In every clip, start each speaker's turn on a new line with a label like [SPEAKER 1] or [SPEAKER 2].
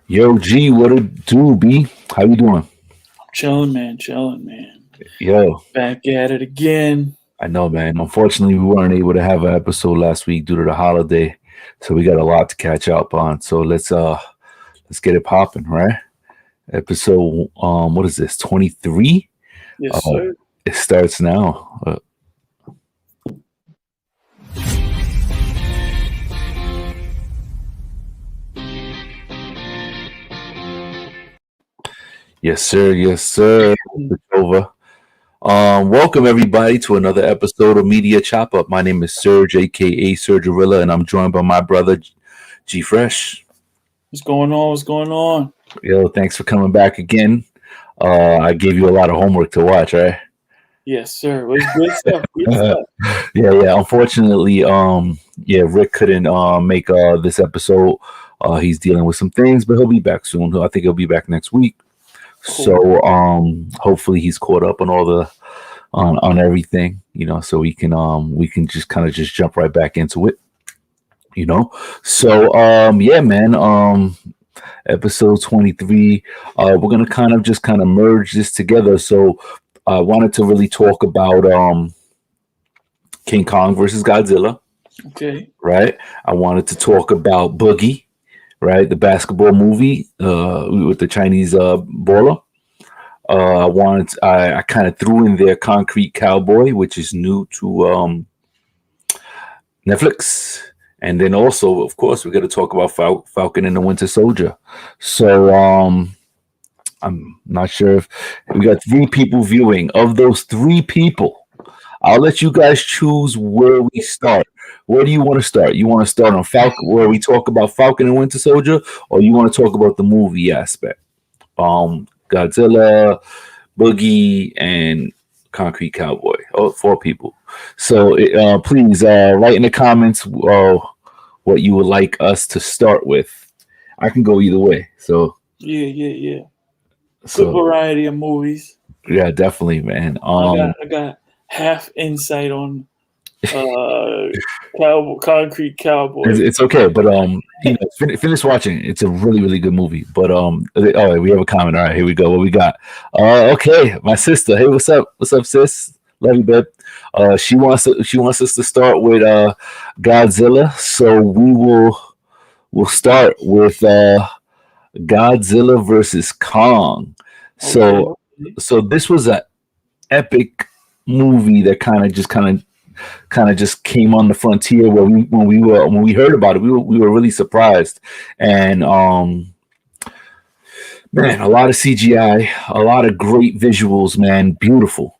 [SPEAKER 1] Yo, G, what it do, B? How you doing?
[SPEAKER 2] Chilling, man. Chilling, man.
[SPEAKER 1] Yo,
[SPEAKER 2] Back at it again.
[SPEAKER 1] I know, man. Unfortunately, we weren't able to have an episode last week due to the holiday, so we got a lot to catch up on. So let's get it popping, right? Episode what is this? 23?
[SPEAKER 2] Yes,
[SPEAKER 1] Uh,
[SPEAKER 2] sir.
[SPEAKER 1] it starts now. Yes, sir. Yes, sir. It's over. Welcome everybody to another episode of Media Chop Up. My name is Serge, aka Sergerilla, and I'm joined by my brother G Fresh.
[SPEAKER 2] What's going on? What's going on?
[SPEAKER 1] Yo, thanks for coming back again. I gave you a lot of homework to watch, right?
[SPEAKER 2] Yes, sir. What's good stuff? Good stuff.
[SPEAKER 1] Yeah. Unfortunately, Rick couldn't make this episode. He's dealing with some things, but he'll be back soon. I think he'll be back next week.
[SPEAKER 2] Cool.
[SPEAKER 1] So hopefully he's caught up on all the on everything, so we can just kind of just jump right back into it. Yeah, man. Episode 23. We're gonna kind of merge this together. So I wanted to really talk about King Kong versus Godzilla,
[SPEAKER 2] Okay.
[SPEAKER 1] right? I wanted to talk about Boogie, right? The basketball movie with the Chinese baller. I kind of threw in there Concrete Cowboy, which is new to Netflix. And then also, of course, we got to talk about Falcon and the Winter Soldier. So I'm not sure if we got 3 people viewing. Of those 3 people, I'll let you guys choose where we start. Where do you want to start? You want to start on Falcon, where we talk about Falcon and Winter Soldier, or you want to talk about the movie aspect? Godzilla, Boogie, and Concrete Cowboy. 4 people. So please write in the comments what you would like us to start with. I can go either way. So
[SPEAKER 2] Yeah. Good
[SPEAKER 1] so
[SPEAKER 2] variety of movies.
[SPEAKER 1] yeah, definitely, man.
[SPEAKER 2] I got half insight on Concrete Cowboy.
[SPEAKER 1] It's okay, but finish watching. It's a really, really good movie. But we have a comment. All right, here we go. What we got? Okay, my sister. Hey, what's up? What's up, sis? Love you, babe. She wants us to start with Godzilla, so we'll start with Godzilla versus Kong. So
[SPEAKER 2] Okay.
[SPEAKER 1] this was an epic movie that kind of just came on the frontier where when we heard about it, we were really surprised. And man, a lot of CGI, a lot of great visuals, man. Beautiful.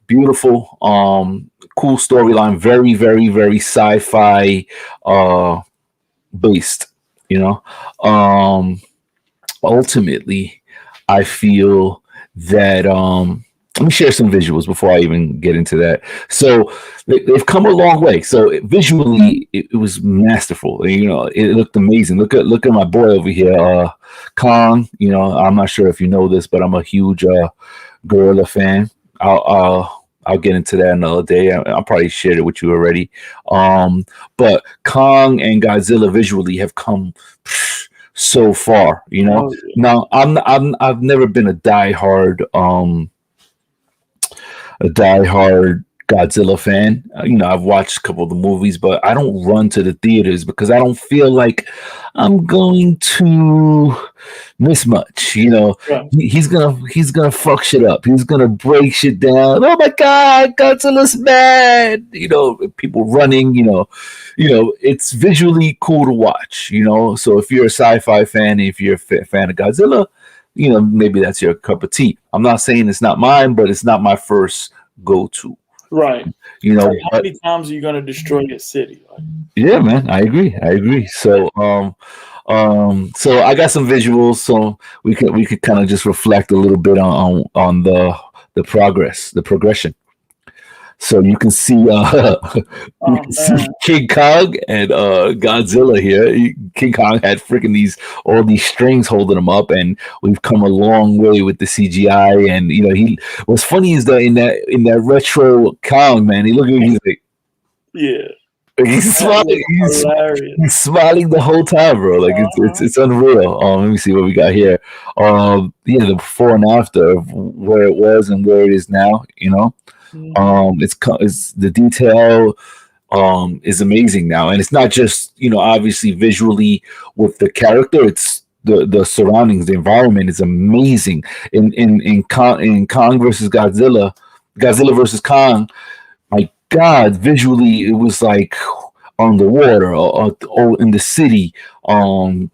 [SPEAKER 1] Cool storyline, very, very, very sci-fi based, you know. Ultimately, I feel that let me share some visuals before I even get into that. So they've come a long way. So visually, it was masterful. It looked amazing. Look at my boy over here, Kong. I'm not sure if you know this, but I'm a huge gorilla fan. I'll get into that another day. I'll probably shared it with you already. But Kong and Godzilla visually have come so far.
[SPEAKER 2] Oh,
[SPEAKER 1] Now I've never been a diehard Godzilla fan. I've watched a couple of the movies, but I don't run to the theaters because I don't feel like I'm going to miss much.
[SPEAKER 2] yeah.
[SPEAKER 1] He's gonna fuck shit up. He's gonna break shit down. Oh my god, Godzilla's mad. People running. It's visually cool to watch. So if you're a sci-fi fan, if you're a fan of Godzilla, maybe that's your cup of tea. I'm not saying it's not mine, but it's not my first go-to.
[SPEAKER 2] Right.
[SPEAKER 1] How
[SPEAKER 2] How many times are you gonna destroy a city?
[SPEAKER 1] yeah, man, I agree. So I got some visuals, so we could kind of just reflect a little bit on the progression. So you can see
[SPEAKER 2] Oh man.
[SPEAKER 1] King Kong and Godzilla here. King Kong had all these strings holding him up, and we've come a long way with the CGI. And what's funny is that in that retro Kong, man, he look at me, he's like,
[SPEAKER 2] Yeah.
[SPEAKER 1] He's
[SPEAKER 2] That
[SPEAKER 1] smiling.
[SPEAKER 2] was hilarious.
[SPEAKER 1] He's smiling the whole time, bro. Like it's unreal. Let me see what we got here. Yeah, the before and after of where it was and where it is now. You know, it's the detail is amazing now, and it's not just obviously visually with the character. It's the surroundings, the environment is amazing. In Kong versus Godzilla, Godzilla versus Kong. My God, visually it was like on the water or in the city, in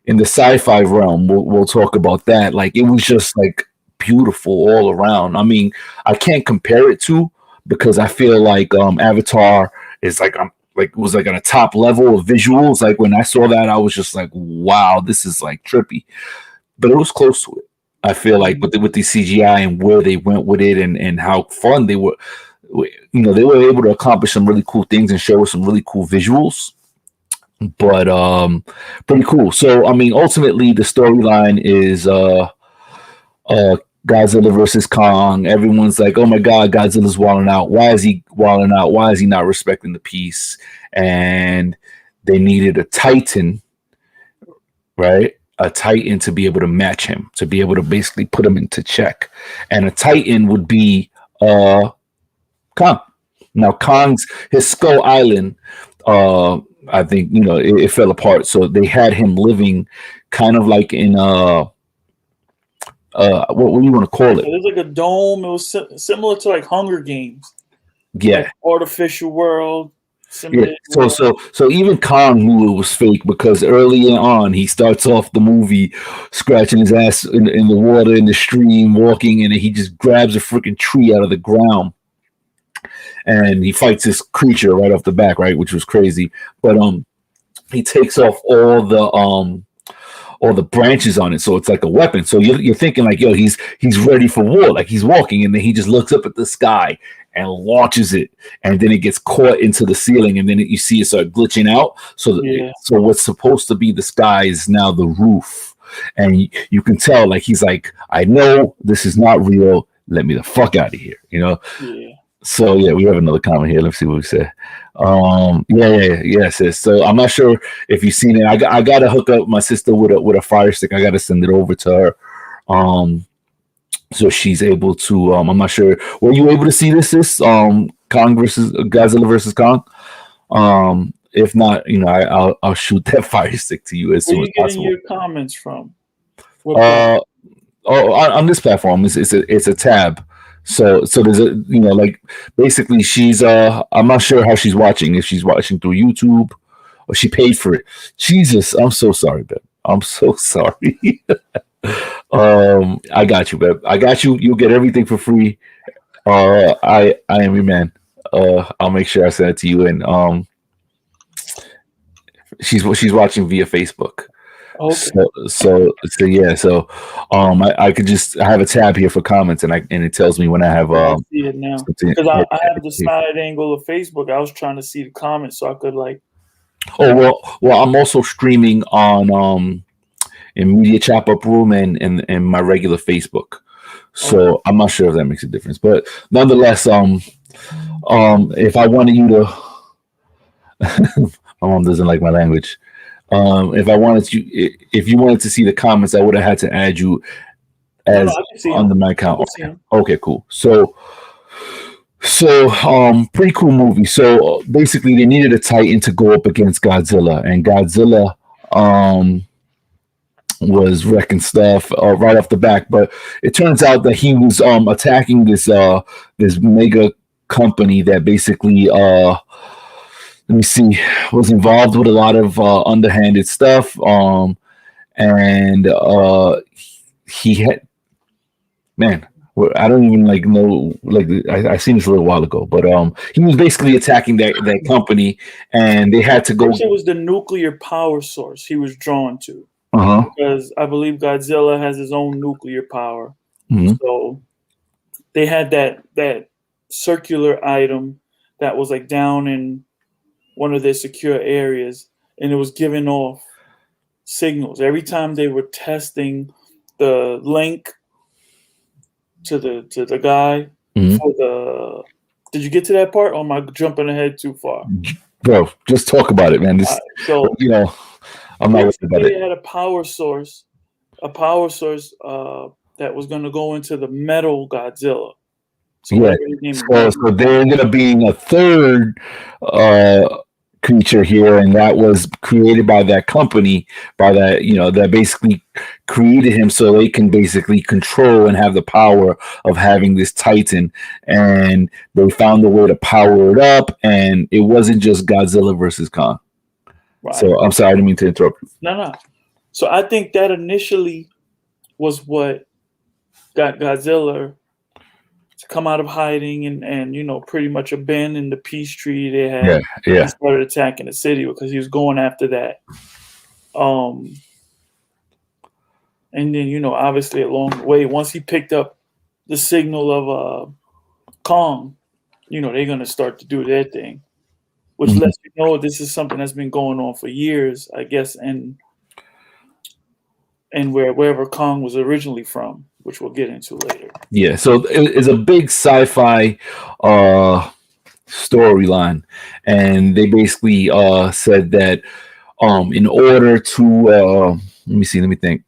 [SPEAKER 1] the sci-fi realm. We'll talk about that. Like it was just like beautiful all around. I mean, I can't compare it to because I feel like Avatar is like was like on a top level of visuals. Like when I saw that, I was just like, wow, this is like trippy. But it was close to it. I feel like with the CGI and where they went with it and how fun they were. They were able to accomplish some really cool things and show us some really cool visuals. But pretty cool. So I mean, ultimately, the storyline is uh, Godzilla versus Kong. Everyone's like, "Oh my God, Godzilla's wilding out. Why is he wilding out? Why is he not respecting the peace?" And they needed a Titan, right? A Titan to be able to match him, to be able to basically put him into check. And a Titan would be Kong. Now Kong's his Skull Island, I think it fell apart. So they had him living kind of like in what do you want to call it?
[SPEAKER 2] It was like a dome. It was similar to like Hunger Games.
[SPEAKER 1] Yeah,
[SPEAKER 2] like artificial world.
[SPEAKER 1] yeah. So even Kong knew it was fake because early on he starts off the movie scratching his ass in the water in the stream, walking, and he just grabs a freaking tree out of the ground. And he fights this creature right off the back, right, which was crazy. But he takes off all the branches on it, so it's like a weapon. So you're thinking like, yo, he's ready for war, like he's walking, and then he just looks up at the sky and launches it, and then it gets caught into the ceiling, and then you see it start glitching out. So so what's supposed to be the sky is now the roof, and you can tell like he's like, I know this is not real. Let me the fuck out of here,
[SPEAKER 2] Yeah.
[SPEAKER 1] So yeah, we have another comment here. Let's see what we say. Sis. So I'm not sure if you've seen it. I gotta hook up my sister with a fire stick. I gotta send it over to her, so she's able to. I'm not sure. Were you able to see this? Kong versus Godzilla versus Kong. If not, I'll shoot that fire stick to you as soon as possible. Where are you
[SPEAKER 2] getting your comments from?
[SPEAKER 1] On this platform, it's a tab. So there's a like basically she's I'm not sure how she's watching, if she's watching through YouTube or she paid for it. Jesus, I'm so sorry, babe. I'm so sorry. I got you, babe. I got you. You'll get everything for free. I am your man. I'll make sure I send it to you. And she's watching via Facebook.
[SPEAKER 2] Okay.
[SPEAKER 1] So yeah. So I could just I have a tab here for comments, and it tells me when I have
[SPEAKER 2] I see it now because I have the side angle of Facebook. I was trying to see the comments so I could like.
[SPEAKER 1] Oh well. I'm also streaming on in Media Chop Up Room and my regular Facebook. So I'm not sure if that makes a difference, but nonetheless, if I wanted you to, my mom doesn't like my language. If you wanted to see the comments, I would have had to add you as under my account. Okay, cool. So pretty cool movie. So basically, they needed a Titan to go up against Godzilla, and Godzilla was wrecking stuff right off the back. But it turns out that he was attacking this mega company that basically let me see, was involved with a lot of underhanded stuff. And he had, man, I don't even like know, like I seen this a little while ago, but he was basically attacking that company, and they had to go.
[SPEAKER 2] It was the nuclear power source he was drawn to, because I believe Godzilla has his own nuclear power. Mm-hmm. So they had that circular item that was like down in one of their secure areas, and it was giving off signals every time they were testing the link to the guy. Mm-hmm. For the, did you get to that part, or am I jumping ahead too far?
[SPEAKER 1] bro, just talk about it, man. This,
[SPEAKER 2] so
[SPEAKER 1] I'm not worried about
[SPEAKER 2] they
[SPEAKER 1] it.
[SPEAKER 2] had a power source that was going to go into the metal Godzilla. So
[SPEAKER 1] Yeah.
[SPEAKER 2] whatever his name is,
[SPEAKER 1] So there ended up being a third creature here, and that was created by that company, by that that basically created him so they can basically control and have the power of having this Titan. And they found a way to power it up, and it wasn't just Godzilla versus Kong.
[SPEAKER 2] right.
[SPEAKER 1] So I'm sorry, I didn't mean to interrupt you.
[SPEAKER 2] No. So I think that initially was what got Godzilla to come out of hiding and pretty much abandon the peace treaty they had.
[SPEAKER 1] Yeah.
[SPEAKER 2] And started attacking the city because he was going after that. And then obviously along the way, once he picked up the signal of Kong, they're gonna start to do their thing, which lets you know this is something that's been going on for years, I guess, and wherever Kong was originally from, which we'll get into later.
[SPEAKER 1] Yeah, so it's a big sci-fi storyline, and they basically said that in order to let me think,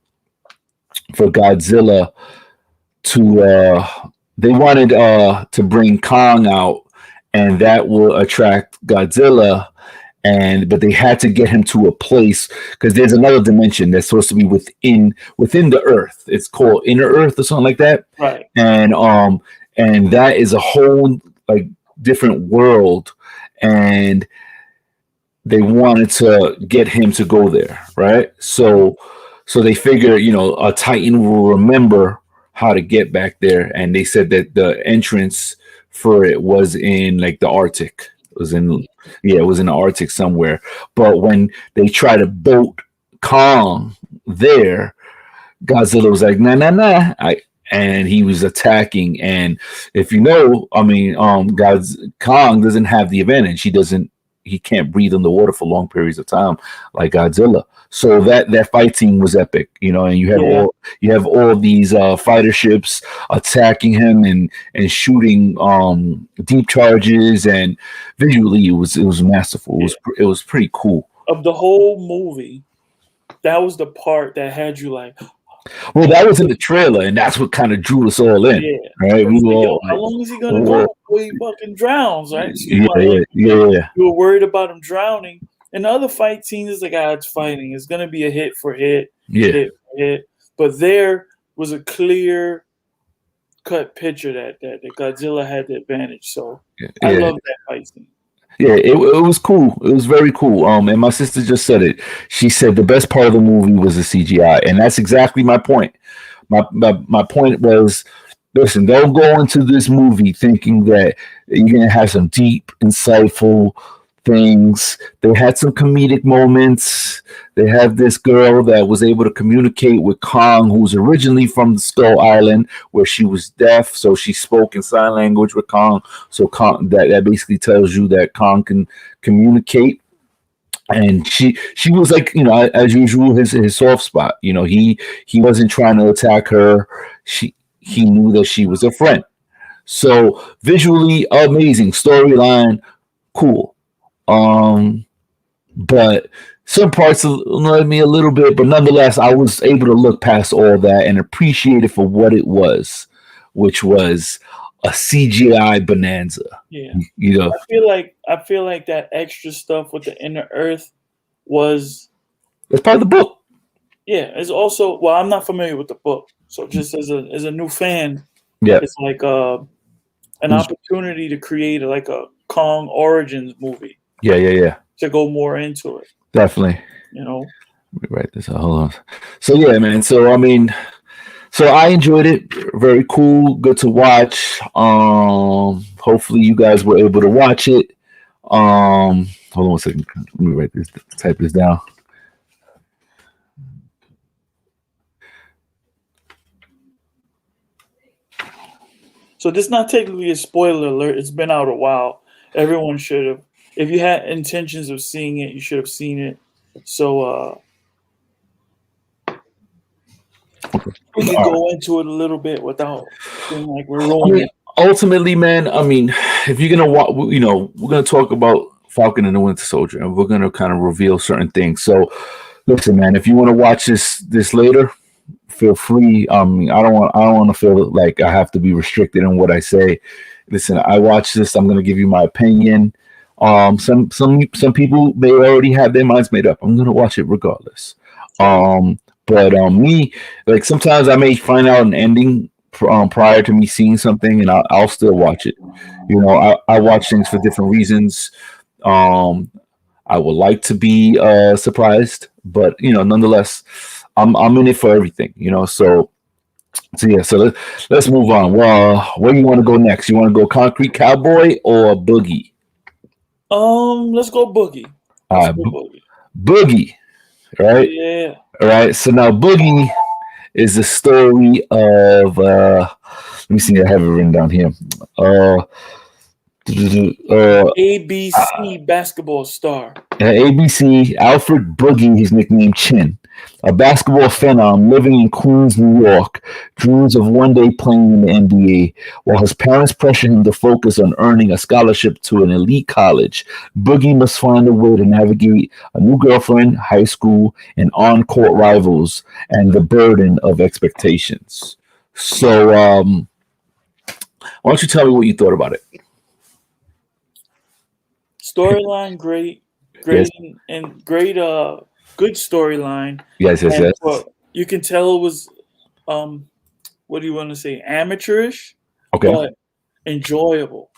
[SPEAKER 1] for Godzilla to they wanted to bring Kong out, and that will attract Godzilla. But they had to get him to a place because there's another dimension that's supposed to be within the Earth. It's called Inner Earth or something like that.
[SPEAKER 2] Right.
[SPEAKER 1] And that is a whole like different world, and they wanted to get him to go there, right? So they figure, a Titan will remember how to get back there, and they said that the entrance for it was in like the Arctic. It was in the Arctic somewhere. But when they try to boat Kong there, Godzilla was like, nah. And he was attacking. And if Kong doesn't have the advantage. He can't breathe underwater for long periods of time like Godzilla. So that fight scene was epic, and you have all these fighter ships attacking him and shooting deep charges, and visually it was masterful. It was pretty cool.
[SPEAKER 2] Of the whole movie, that was the part that had you like.
[SPEAKER 1] Well, that was in the trailer, and that's what kind of drew us all in.
[SPEAKER 2] Yeah.
[SPEAKER 1] Right? We were
[SPEAKER 2] all, how long is he gonna go before he fucking drowns? Right? So
[SPEAKER 1] yeah.
[SPEAKER 2] You were worried about him drowning. And the other fight scenes is like, it's fighting. It's gonna be a hit for hit. Hit for hit. But there was a clear cut picture that Godzilla had the advantage. So I love that fight scene.
[SPEAKER 1] Yeah, it was cool. It was very cool. And my sister just said it. She said the best part of the movie was the CGI, and that's exactly my point. My point was, listen, don't go into this movie thinking that you're gonna have some deep, insightful things. They had some comedic moments. They have this girl that was able to communicate with Kong, who was originally from the Skull Island, where she was deaf, so she spoke in sign language with Kong. So Kong, that basically tells you that Kong can communicate. And she was like, as usual, his soft spot. He wasn't trying to attack her. He knew that she was a friend. So visually amazing, storyline cool. But some parts annoyed me a little bit, but nonetheless, I was able to look past all that and appreciate it for what it was, which was a CGI bonanza.
[SPEAKER 2] Yeah, I feel like that extra stuff with the Inner Earth was.
[SPEAKER 1] It's part of the book.
[SPEAKER 2] Yeah, it's also I'm not familiar with the book, so just as a new fan, it's like an opportunity to create like a Kong Origins movie.
[SPEAKER 1] Yeah.
[SPEAKER 2] To go more into it.
[SPEAKER 1] Definitely.
[SPEAKER 2] Let
[SPEAKER 1] me write this out. Hold on. So yeah, man. So I enjoyed it. Very cool. Good to watch. Hopefully you guys were able to watch it. Hold on one second. Let me write this. Type this down.
[SPEAKER 2] So this is not technically a spoiler alert. It's been out a while. Everyone should have. If you had intentions of seeing it, you should have seen it. So we can go into it a little bit without feeling like we're rolling.
[SPEAKER 1] Ultimately, man, if you're gonna watch, we're gonna talk about Falcon and the Winter Soldier, and we're gonna kind of reveal certain things. So, listen, man, if you want to watch this later, feel free. I don't want to feel like I have to be restricted in what I say. Listen, I watch this. I'm gonna give you my opinion. Some people may already have their minds made up. I'm gonna watch it regardless. But me, like sometimes I may find out an ending prior to me seeing something, and I'll still watch it. You know, I watch things for different reasons. I would like to be surprised, but you know, nonetheless, I'm in it for everything. You know, so yeah. So let's move on. Well, where do you want to go next? You want to go Concrete Cowboy or Boogie?
[SPEAKER 2] Let's go Boogie.
[SPEAKER 1] Boogie, right?
[SPEAKER 2] Yeah.
[SPEAKER 1] All right. So now Boogie is the story of let me see, I have it written down here.
[SPEAKER 2] ABC basketball star.
[SPEAKER 1] ABC, Alfred Boogie, his nickname Chin, a basketball phenom living in Queens, New York, dreams of one day playing in the NBA. While his parents pressure him to focus on earning a scholarship to an elite college, Boogie must find a way to navigate a new girlfriend, high school, and on-court rivals, and the burden of expectations. So, why don't you tell me what you thought about it?
[SPEAKER 2] Storyline, great,
[SPEAKER 1] Yes.
[SPEAKER 2] and great, good storyline.
[SPEAKER 1] Yes.
[SPEAKER 2] Well, you can tell it was, what do you want to say, amateurish,
[SPEAKER 1] Okay.
[SPEAKER 2] but enjoyable.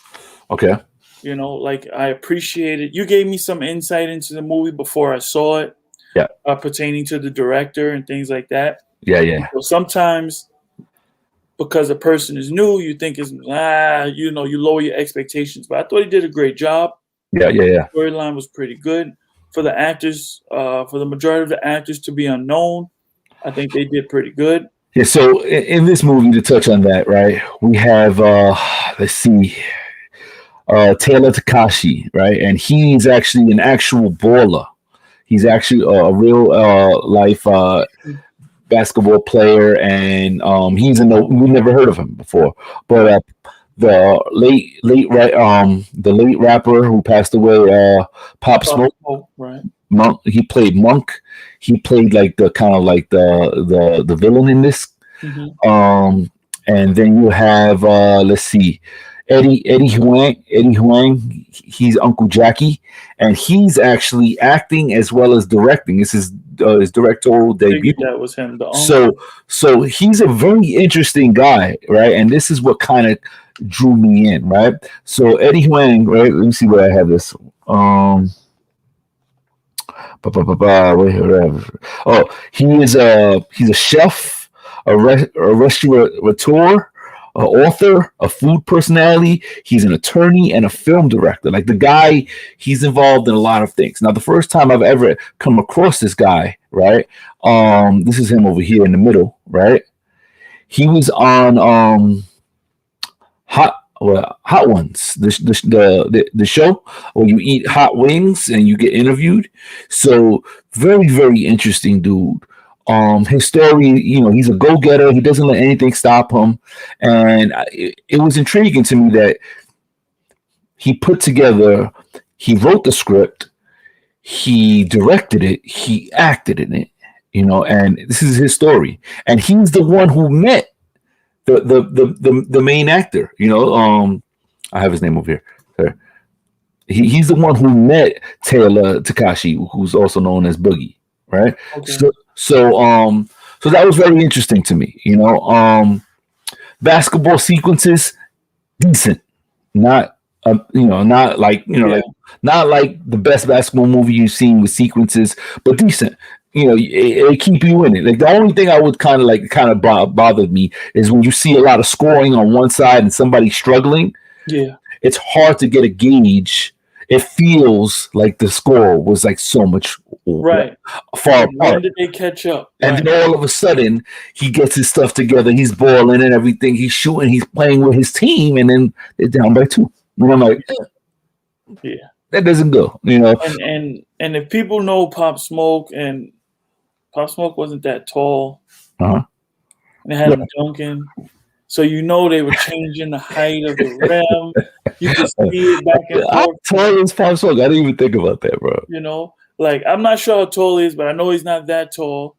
[SPEAKER 1] Okay.
[SPEAKER 2] You know, like I appreciated. You gave me some insight into the movie before I saw it.
[SPEAKER 1] Yeah.
[SPEAKER 2] Pertaining to the director and things like that.
[SPEAKER 1] Yeah.
[SPEAKER 2] So sometimes, because a person is new, you think it's you know, you lower your expectations. But I thought he did a great job.
[SPEAKER 1] Yeah.
[SPEAKER 2] The storyline was pretty good for the actors. For the majority of the actors to be unknown, I think they did pretty good.
[SPEAKER 1] Yeah. So in this movie, to touch on that, right, we have let's see, Taylor Takashi, right, and he's actually an actual baller. He's actually a real life basketball player, and we never heard of him before, but the late rapper who passed away, Pop Smoke.
[SPEAKER 2] Right.
[SPEAKER 1] Monk. He played Monk. He played like the kind of like the villain in this.
[SPEAKER 2] Mm-hmm.
[SPEAKER 1] And then you have let's see, Eddie Huang. He's Uncle Jackie, and he's actually acting as well as directing. This is his directorial debut.
[SPEAKER 2] That was him. The uncle.
[SPEAKER 1] So he's a very interesting guy, right? And this is what kind of drew me in, right? So Eddie Huang, right? Let me see where I have this. He's a chef, a restaurateur, an author, a food personality. He's an attorney and a film director. Like the guy, he's involved in a lot of things. Now, the first time I've ever come across this guy, right? This is him over here in the middle, right? He was on Hot Ones, the show where you eat hot wings and you get interviewed. So very, very interesting dude. His story, you know, he's a go-getter. He doesn't let anything stop him, and it was intriguing to me that he wrote the script, he directed it, he acted in it, you know, and this is his story, and he's the one who met the main actor, you know. I have his name over here. Sorry. He's the one who met Taylor Takashi, who's also known as Boogie, right? Okay. So that was very interesting to me, you know. Basketball sequences, decent, not not like not like the best basketball movie you've seen with sequences, but decent. You know, it keep you in it. Like the only thing I would kind of bothered me is when you see a lot of scoring on one side and somebody struggling.
[SPEAKER 2] Yeah,
[SPEAKER 1] it's hard to get a gauge. It feels like the score was like so much far apart.
[SPEAKER 2] When did they catch up?
[SPEAKER 1] And then all of a sudden, he gets his stuff together. He's balling and everything. He's shooting. He's playing with his team, and then they're down by 2. And I'm like,
[SPEAKER 2] yeah,
[SPEAKER 1] that doesn't go. You know.
[SPEAKER 2] And if people know Pop Smoke, and Pop Smoke wasn't that tall.
[SPEAKER 1] Uh-huh.
[SPEAKER 2] And they had him dunking. So they were changing the height of the rim. You could see it back and forth.
[SPEAKER 1] How tall is Pop Smoke? I didn't even think about that, bro.
[SPEAKER 2] Like I'm not sure how tall he is, but I know he's not that tall.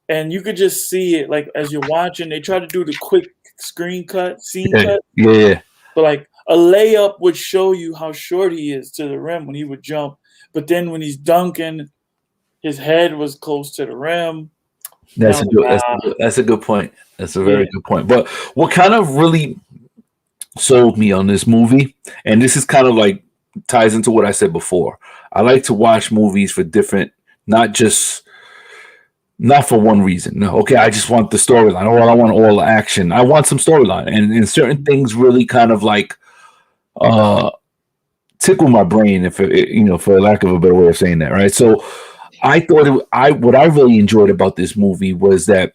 [SPEAKER 2] And you could just see it, like as you're watching. They try to do the quick scene cut.
[SPEAKER 1] Yeah.
[SPEAKER 2] But like a layup would show you how short he is to the rim when he would jump. But then when he's dunking, his head was close to the rim.
[SPEAKER 1] That's a good point. That's a very good point. But what kind of really sold me on this movie, and this is kind of like ties into what I said before. I like to watch movies for different, not for one reason. No, okay, I just want the storyline. I want all the action. I want some storyline, and certain things really kind of like tickle my brain, if it, for lack of a better way of saying that, right? So I thought what I really enjoyed about this movie was that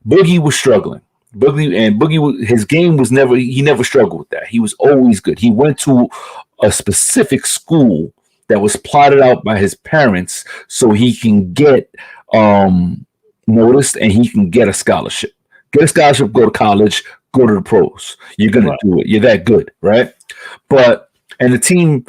[SPEAKER 1] Boogie was struggling. Boogie, his game was he never struggled with that. He was always good. He went to a specific school that was plotted out by his parents so he can get noticed and he can get a scholarship. Get a scholarship, go to college, go to the pros. You're going to do it. You're that good, right? And the team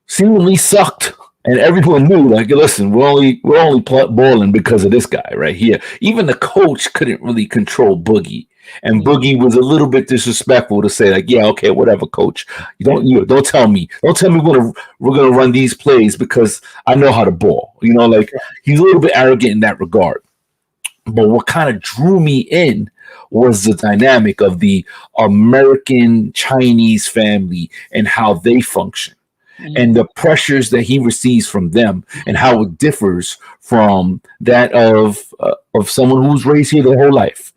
[SPEAKER 1] seemingly sucked. And everyone knew, like, listen, we're only balling because of this guy right here. Even the coach couldn't really control Boogie, and Boogie was a little bit disrespectful to say, like, yeah, okay, whatever, coach. Don't tell me we're gonna run these plays because I know how to ball. Like he's a little bit arrogant in that regard. But what kind of drew me in was the dynamic of the American Chinese family and how they function. And the pressures that he receives from them, and how it differs from that of someone who's raised here their whole life,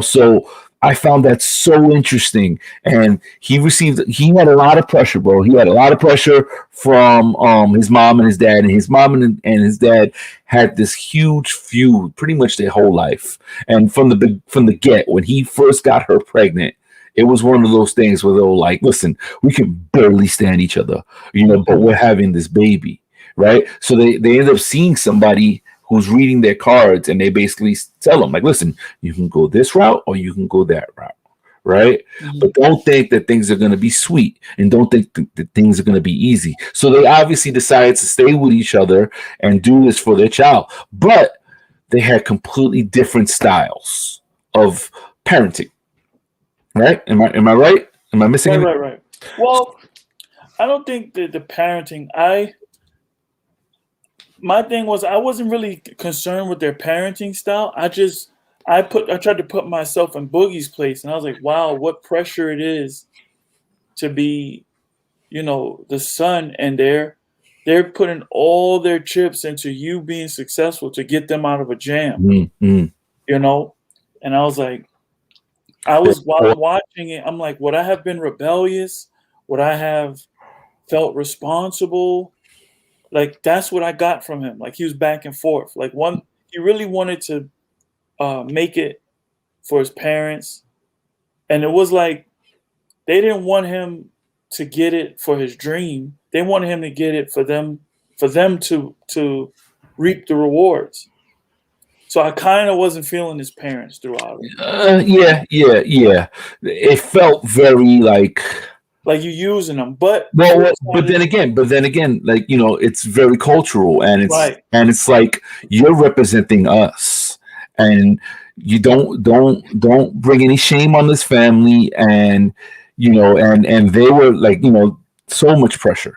[SPEAKER 1] So I found that so interesting. And he had a lot of pressure, bro. He had a lot of pressure from his mom and his dad, and his mom and his dad had this huge feud pretty much their whole life. And from the get, when he first got her pregnant, it was one of those things where they were like, listen, we can barely stand each other, but we're having this baby, right? So they end up seeing somebody who's reading their cards, and they basically tell them, like, listen, you can go this route or you can go that route, right? But don't think that things are going to be sweet, and don't think that things are going to be easy. So they obviously decided to stay with each other and do this for their child. But they had completely different styles of parenting. Right? Am I right? Am I missing anything?
[SPEAKER 2] Right. Well, I don't think that the parenting. My thing was I wasn't really concerned with their parenting style. I tried to put myself in Boogie's place, and I was like, wow, what pressure it is to be, the son, and they're putting all their chips into you being successful to get them out of a jam. And I was like. While watching it, I'm like, would I have been rebellious? Would I have felt responsible? Like, that's what I got from him. Like, he was back and forth. Like, he really wanted to make it for his parents. And it was like, they didn't want him to get it for his dream. They wanted him to get it for them to reap the rewards. So I kind of wasn't feeling his parents throughout it.
[SPEAKER 1] Yeah. It felt very like
[SPEAKER 2] you're using them, but
[SPEAKER 1] then again, like it's very cultural, and it's like you're representing us, and you don't bring any shame on this family, and and they were like so much pressure,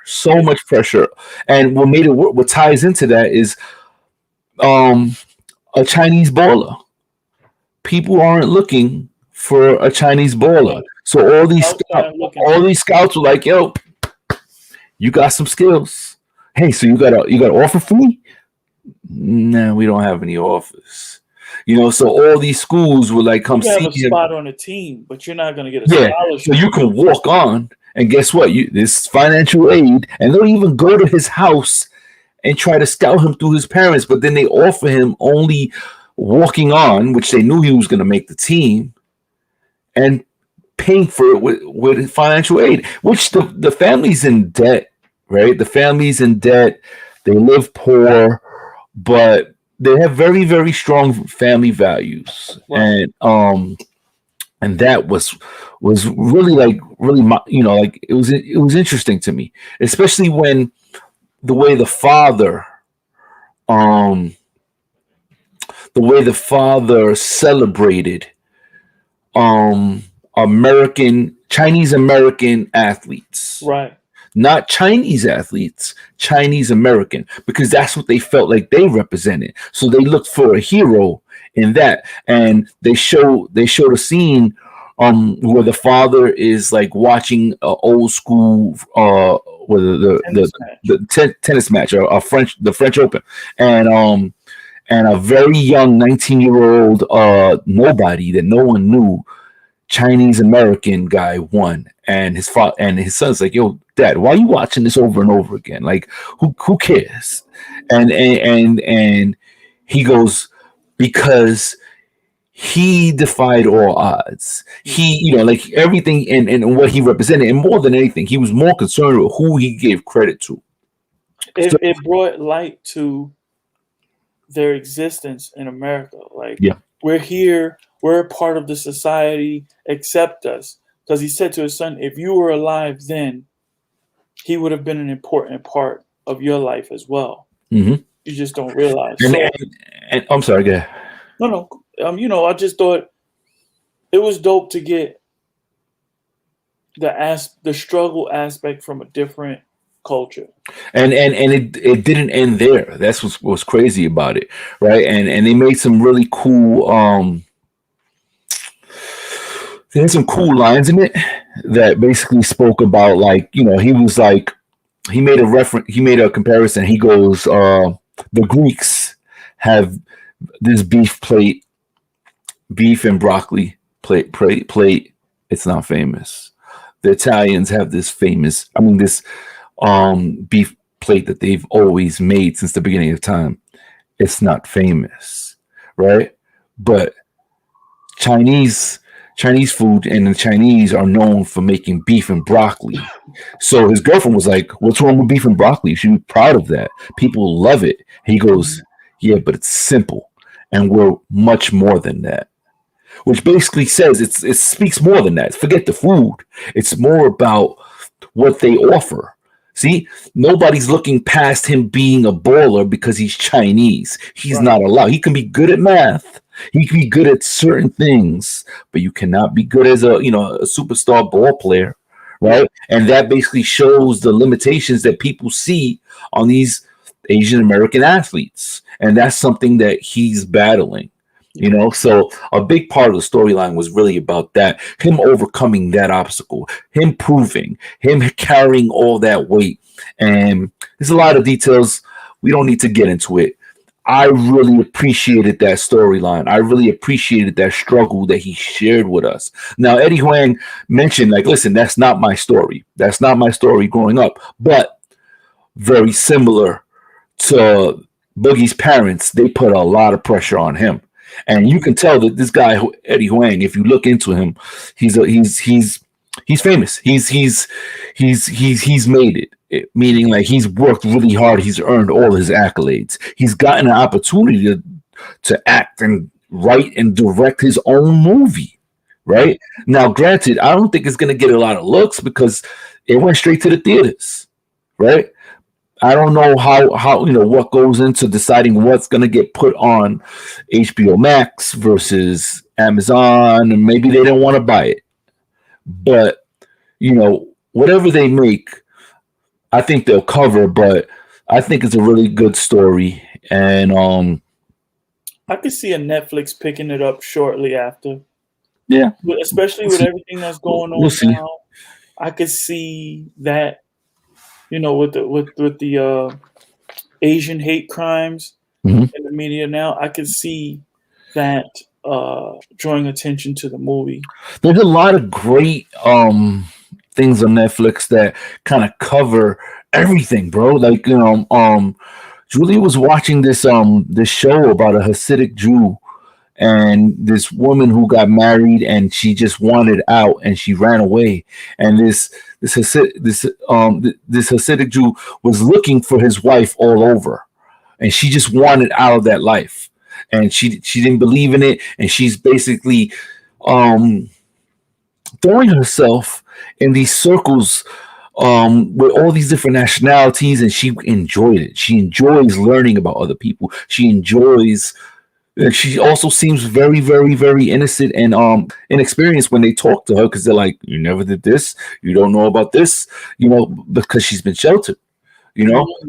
[SPEAKER 1] and what ties into that is a Chinese baller. People aren't looking for a Chinese baller. So all these scouts were like, yo, you got some skills. Hey, so you got an offer for me? No, we don't have any offers. So all these schools were like, come see him.
[SPEAKER 2] You have a spot on the team, but you're not going to get a scholarship.
[SPEAKER 1] So you can walk on, and guess what? This financial aid, and they'll even go to his house and try to scout him through his parents, but then they offer him only walking on, which they knew he was going to make the team, and paying for it with financial aid, which the family's in debt, right? The family's in debt. They live poor, but they have very, very strong family values. Wow. And and that was really like really like it was interesting to me, especially when the way um the father celebrated um Chinese American athletes,
[SPEAKER 2] Right.
[SPEAKER 1] not Chinese athletes, Chinese American, because that's what they felt like they represented. So they looked for a hero in that, and they showed a scene where the father is like watching an old school with
[SPEAKER 2] Tennis match.
[SPEAKER 1] tennis match, or the French Open, and a very young 19-year-old nobody that no one knew, Chinese American guy, won, and his son's like, "Yo, Dad, why are you watching this over and over again? Like, who cares?" And he goes, "Because he defied all odds. He, like everything and what he represented, and more than anything, he was more concerned with who he gave credit to."
[SPEAKER 2] It brought light to their existence in America. Like,
[SPEAKER 1] Yeah.
[SPEAKER 2] we're here, we're a part of the society, accept us. Because he said to his son, if you were alive then, he would have been an important part of your life as well.
[SPEAKER 1] Mm-hmm.
[SPEAKER 2] You just don't realize.
[SPEAKER 1] And I'm sorry, go ahead.
[SPEAKER 2] No. I just thought it was dope to get the struggle aspect from a different culture.
[SPEAKER 1] And it didn't end there. That's what's crazy about it, right? And they made some really cool they had some cool lines in it that basically spoke about, like, he was like, he made a comparison. He goes, the Greeks have this beef and broccoli plate. It's not famous. The Italians have this beef plate that they've always made since the beginning of time. It's not famous, right? But Chinese food, and the Chinese are known for making beef and broccoli. So his girlfriend was like, "What's wrong with beef and broccoli? You should be proud of that. People love it." He goes, "Yeah, but it's simple, and we're much more than that." Which basically says it speaks more than that. Forget the food. It's more about what they offer. See, nobody's looking past him being a baller because he's Chinese. He's
[SPEAKER 2] Right.
[SPEAKER 1] not allowed. He can be good at math. He can be good at certain things, but you cannot be good as a superstar ball player, right? And that basically shows the limitations that people see on these Asian American athletes, and that's something that he's battling. So a big part of the storyline was really about that, him overcoming that obstacle, him proving, him carrying all that weight. And there's a lot of details. We don't need to get into it. I really appreciated that storyline. I really appreciated that struggle that he shared with us. Now, Eddie Huang mentioned, like, listen, that's not my story. That's not my story growing up, but very similar to Boogie's parents, they put a lot of pressure on him. And you can tell that this guy, Eddie Huang, if you look into him, he's famous. He's made it, meaning like he's worked really hard. He's earned all his accolades. He's gotten an opportunity to act and write and direct his own movie. Right now, granted, I don't think it's going to get a lot of looks because it went straight to the theaters. Right. I don't know how what goes into deciding what's going to get put on HBO Max versus Amazon, and maybe they don't want to buy it. But whatever they make, I think they'll cover. But I think it's a really good story, and
[SPEAKER 2] I could see a Netflix picking it up shortly after.
[SPEAKER 1] Yeah,
[SPEAKER 2] especially with everything that's going on now. I could see that. With the Asian hate crimes in the media now, I could see that drawing attention to the movie.
[SPEAKER 1] There's a lot of great things on Netflix that kind of cover everything, bro. Like, Julie was watching this show about a Hasidic Jew and this woman who got married and she just wanted out and she ran away. And this Hasidic Jew was looking for his wife all over, and she just wanted out of that life, and she didn't believe in it, and she's basically throwing herself in these circles with all these different nationalities, and she enjoyed it. She enjoys learning about other people. She enjoys. She also seems very, very, very innocent and inexperienced when they talk to her because they're like, "You never did this. You don't know about this." Because she's been sheltered.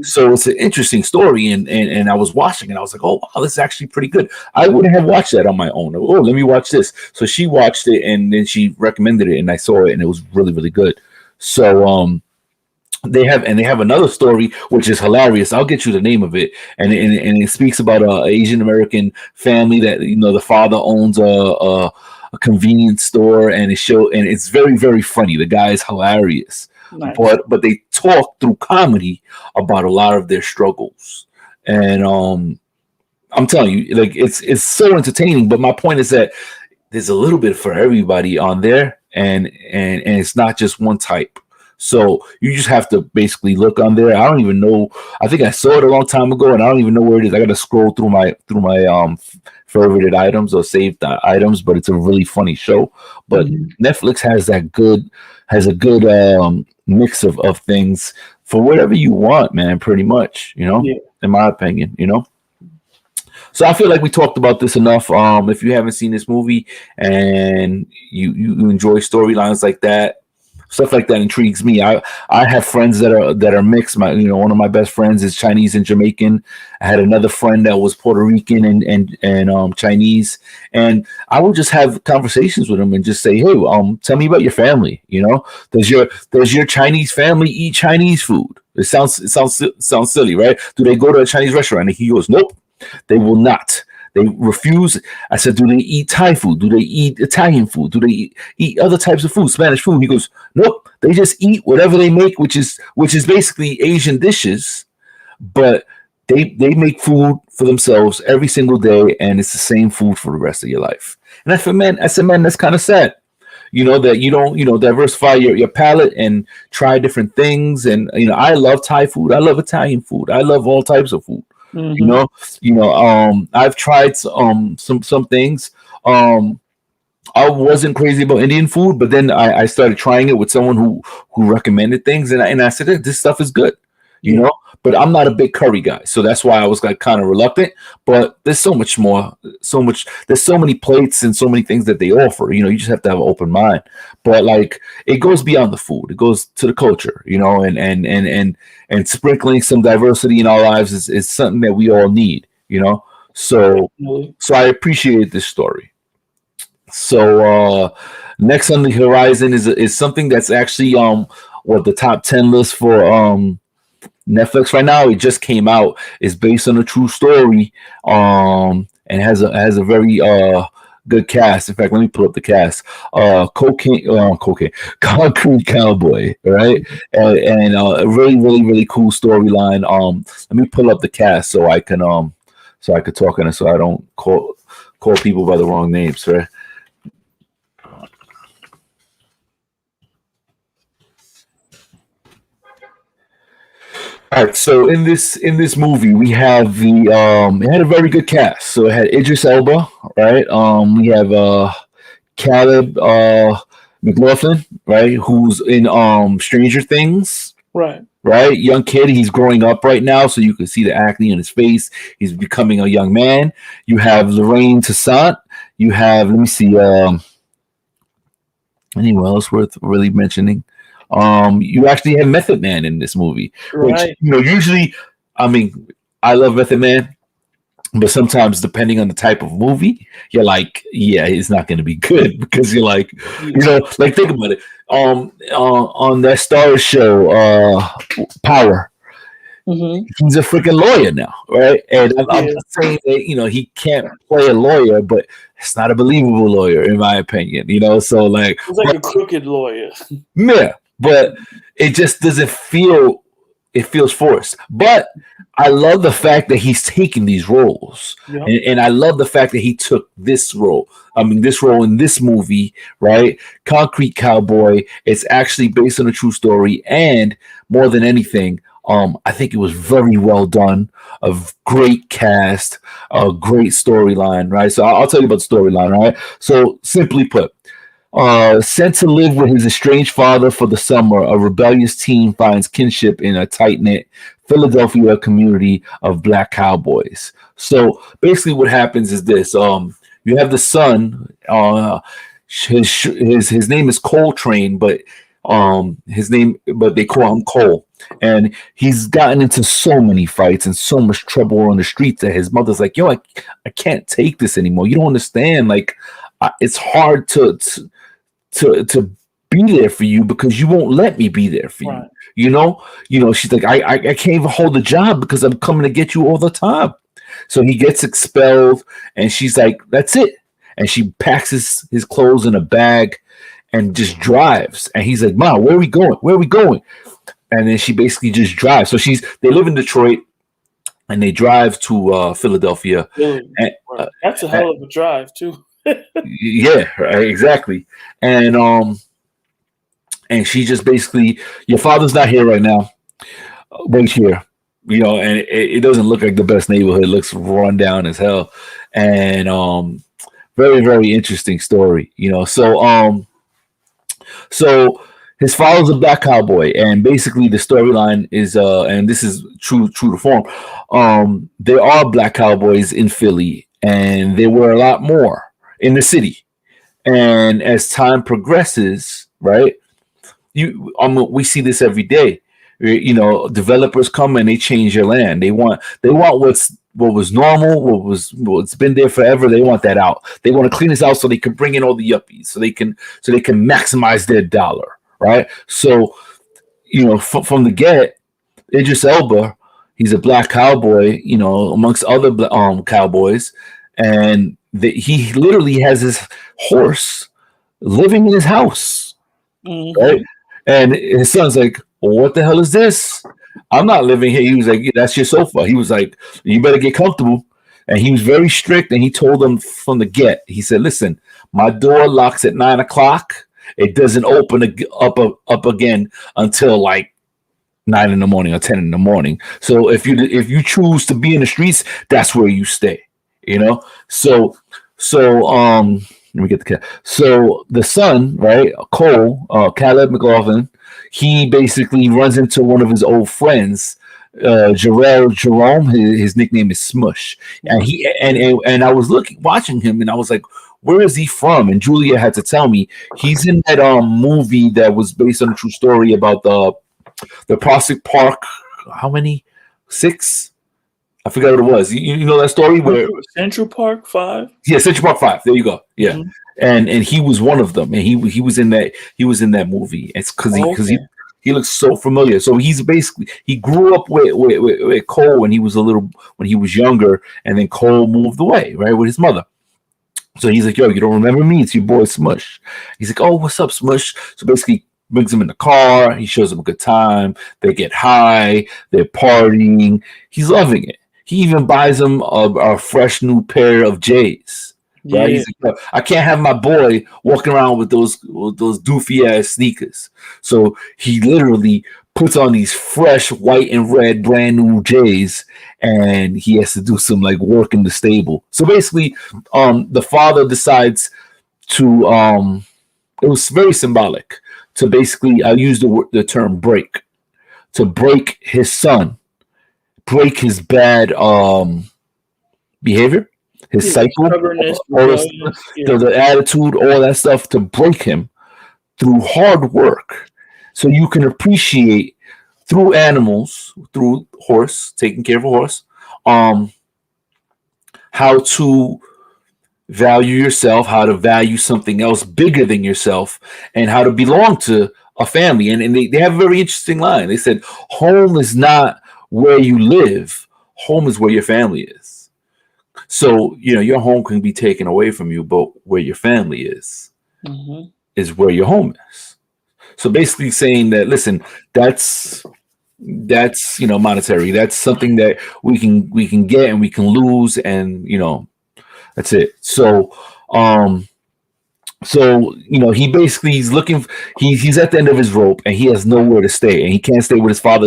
[SPEAKER 1] So it's an interesting story, and I was watching and I was like, oh wow, this is actually pretty good. I wouldn't have watched that on my own. Oh, let me watch this. So she watched it and then she recommended it and I saw it and it was really, really good. So they have another story which is hilarious. I'll get you the name of it, and it speaks about a Asian American family that the father owns a convenience store, and it's very, very funny. The guy is hilarious. Nice. But they talk through comedy about a lot of their struggles, and I'm telling you, like it's so entertaining. But my point is that there's a little bit for everybody on there, and it's not just one type. So you just have to basically look on there. I don't even know. I think I saw it a long time ago, and I don't even know where it is. I got to scroll through my favorited items or saved items. But it's a really funny show. But Netflix has a good mix of things for whatever you want, man. Pretty much, in my opinion, So I feel like we talked about this enough. If you haven't seen this movie and you enjoy storylines like that. Stuff like that intrigues me. I have friends that are mixed. One of my best friends is Chinese and Jamaican. I had another friend that was Puerto Rican and Chinese, and I would just have conversations with them and just say, "Hey, tell me about your family. Does your Chinese family eat Chinese food? It sounds silly, right? Do they go to a Chinese restaurant?" And he goes, "Nope, they will not." They refuse. I said, do they eat Thai food? Do they eat Italian food? Do they eat other types of food, Spanish food? He goes, nope. They just eat whatever they make, which is basically Asian dishes. But they make food for themselves every single day, and it's the same food for the rest of your life. And I said, man, that's kind of sad. That you don't, diversify your palate and try different things. And, I love Thai food. I love Italian food. I love all types of food. I've tried some things. I wasn't crazy about Indian food, but then I started trying it with someone who recommended things, and I said, hey, this stuff is good, but I'm not a big curry guy, so that's why I was like kind of reluctant. But there's so much more, there's so many plates and so many things that they offer. You just have to have an open mind. But like it goes beyond the food; it goes to the culture, and sprinkling some diversity in our lives is something that we all need, So I appreciate this story. So next on the horizon is something that's actually the top 10 list for Netflix right now. It just came out. It's based on a true story, and has a very good cast. In fact, let me pull up the cast. Concrete Cowboy, right? And a really, really, really cool storyline. Let me pull up the cast so I can talk on it, so I don't call people by the wrong names, right? All right, so in this movie, we have it had a very good cast. So it had Idris Elba, right? We have Caleb McLaughlin, right? Who's in Stranger Things,
[SPEAKER 2] right?
[SPEAKER 1] Right, young kid. He's growing up right now, so you can see the acne on his face. He's becoming a young man. You have Lorraine Toussaint. You have, let me see, anyone else worth really mentioning? You actually have Method Man in this movie, right. Which usually, I love Method Man, but sometimes depending on the type of movie, you're like, yeah, it's not going to be good because you're like, like think about it. On that Star show, Power, he's a freaking lawyer now, right? And I'm not saying that he can't play a lawyer, but it's not a believable lawyer in my opinion. So like
[SPEAKER 2] it's like a crooked lawyer.
[SPEAKER 1] Yeah. But it just doesn't feel. It feels forced. But I love the fact that he's taking these roles, and I love the fact that he took this role. This role in this movie, right? Concrete Cowboy. It's actually based on a true story, and more than anything, I think it was very well done. A great cast, a great storyline, right? So I'll tell you about the storyline, right? So simply put. Sent to live with his estranged father for the summer, a rebellious teen finds kinship in a tight-knit Philadelphia community of black cowboys. So basically what happens is this. You have the son, his name is Coltrane, but they call him Cole. And he's gotten into so many fights and so much trouble on the streets that his mother's like, yo, I can't take this anymore. You don't understand. Like, it's hard to be there for you because you won't let me be there for
[SPEAKER 2] Right.
[SPEAKER 1] you. She's like, I can't even hold a job because I'm coming to get you all the time. So he gets expelled, and she's like, that's it. And she packs his clothes in a bag and just drives. And he's like, Mom, where are we going? Where are we going? And then she basically just drives. So they live in Detroit, and they drive to Philadelphia.
[SPEAKER 2] Really?
[SPEAKER 1] And,
[SPEAKER 2] that's a hell of a drive too.
[SPEAKER 1] Yeah, right, exactly. And she just basically, your father's not here right now. Wait here. And it doesn't look like the best neighborhood. It looks run down as hell. And very, very interesting story. So his father's a black cowboy, and basically the storyline is and this is true to form. There are black cowboys in Philly, and there were a lot more in the city. And as time progresses, right, we see this every day. Developers come and they change your land. They want what was normal, what's been there forever. They want that out. They want to clean this out so they can bring in all the yuppies, so they can maximize their dollar, right? So, from the get, Idris Elba, he's a black cowboy, amongst other cowboys, and he literally has his horse living in his house, right? And his son's like, well, what the hell is this? I'm not living here. He was like, yeah, that's your sofa. He was like, you better get comfortable. And he was very strict, and he told them from the get, he said, listen, my door locks at 9 o'clock. It doesn't open up again until like 9 in the morning or 10 in the morning. So if you choose to be in the streets, that's where you stay. So let me get the cat. So the son, right, Cole, Caleb McLaughlin, he basically runs into one of his old friends, Jerome. His nickname is Smush, and I was watching him, and I was like, where is he from? And Julia had to tell me he's in that movie that was based on a true story about the Prospect Park. How many? 6? I forgot what it was. You know that story where
[SPEAKER 2] Central Park 5?
[SPEAKER 1] Yeah, Central Park 5. There you go. Yeah. Mm-hmm. And he was one of them, and he was in that movie. It's because he looks so familiar. So he's basically, he grew up with Cole when he was younger, and then Cole moved away, right, with his mother. So he's like, yo, you don't remember me? It's your boy Smush. He's like, oh, what's up, Smush? So basically brings him in the car. He shows him a good time. They get high. They're partying. He's loving it. He even buys him a fresh new pair of J's. Right? Yeah. He's like, I can't have my boy walking around with those doofy ass sneakers. So he literally puts on these fresh white and red brand new J's, and he has to do some like work in the stable. So basically, the father decides to it was very symbolic to basically, I use the term break, to break his son, break his bad behavior, his cycle, the attitude, all that stuff, to break him through hard work, so you can appreciate through animals, through horse, taking care of a horse, how to value yourself, how to value something else bigger than yourself, and how to belong to a family. And they have a very interesting line. They said, home is not where you live, home is where your family is. So, your home can be taken away from you, but where your family is where your home is. So basically saying that, listen, that's monetary. That's something that we can get and we can lose, and that's it. So he basically he's looking. He's at the end of his rope, and he has nowhere to stay, and he can't stay with his father.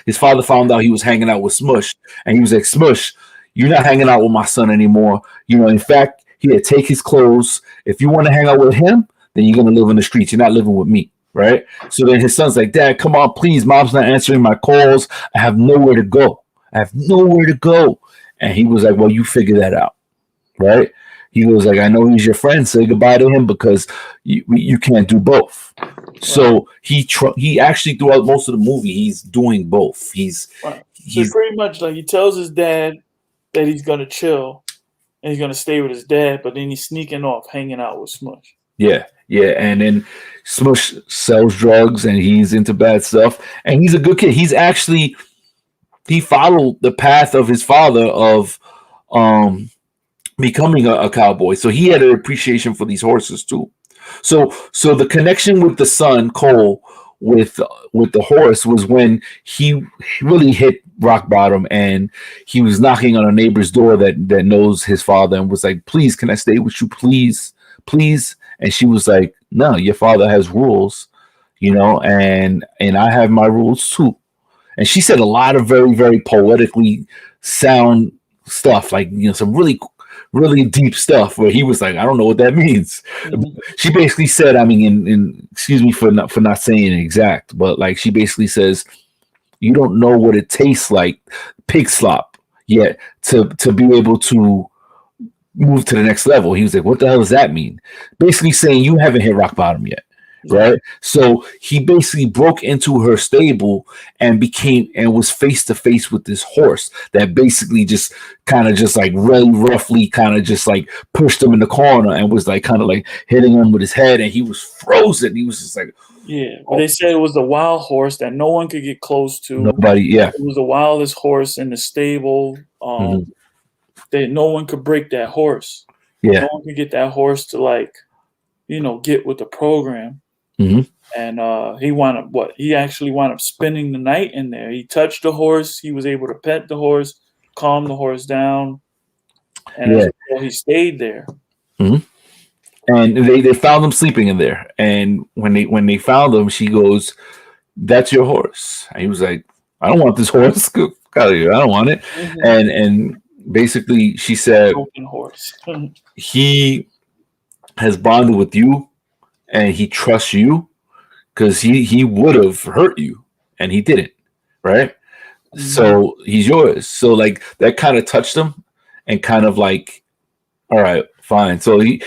[SPEAKER 1] His father found out he was hanging out with Smush, and he was like, Smush, you're not hanging out with my son anymore. In fact, take his clothes. If you want to hang out with him, then you're gonna live in the streets. You're not living with me, right? So then his son's like, Dad, come on, please. Mom's not answering my calls. I have nowhere to go. I have nowhere to go. And he was like, well, you figure that out, right? He was like, I know he's your friend. Say goodbye to him because you can't do both. Right. So he actually throughout most of the movie, he's doing both. He's
[SPEAKER 2] pretty much like he tells his dad that he's gonna chill and he's gonna stay with his dad, but then he's sneaking off, hanging out with Smush.
[SPEAKER 1] Yeah, and then Smush sells drugs and he's into bad stuff. And he's a good kid. He followed the path of his father of becoming a cowboy. So he had an appreciation for these horses too. So the connection with the son, Cole, with the horse was when he really hit rock bottom and he was knocking on a neighbor's door that knows his father and was like, please, can I stay with you? Please. And she was like, no, your father has rules, and I have my rules too. And she said a lot of very, very poetically sound stuff, like, some really, really deep stuff where he was like, I don't know what that means. Mm-hmm. She basically said, I mean, in excuse me for not saying it exact, but like she basically says, you don't know what it tastes like, pig slop, yet to be able to move to the next level. He was like, what the hell does that mean? Basically saying you haven't hit rock bottom yet. Right. So he basically broke into her stable and was face to face with this horse that basically just kind of just like really roughly kind of just like pushed him in the corner and was like kind of like hitting him with his head. And he was frozen. He was just like,
[SPEAKER 2] well, they said it was a wild horse that no one could get close to.
[SPEAKER 1] Nobody. Yeah.
[SPEAKER 2] It was the wildest horse in the stable. That no one could break that horse.
[SPEAKER 1] Yeah.
[SPEAKER 2] No one could get that horse to like, get with the program.
[SPEAKER 1] Mm-hmm.
[SPEAKER 2] And he actually wound up spending the night in there. He touched the horse. He was able to pet the horse, calm the horse down, and he stayed there.
[SPEAKER 1] Mm-hmm. And they found him sleeping in there. And when they found him, she goes, "That's your horse." And he was like, "I don't want this horse. Get out of here. I don't want it." Mm-hmm. And basically, she said,
[SPEAKER 2] horse.
[SPEAKER 1] He has bonded with you. And he trusts you because he would have hurt you and he didn't, right? Mm-hmm. So he's yours. So like that kind of touched him and kind of like, all right, fine. So he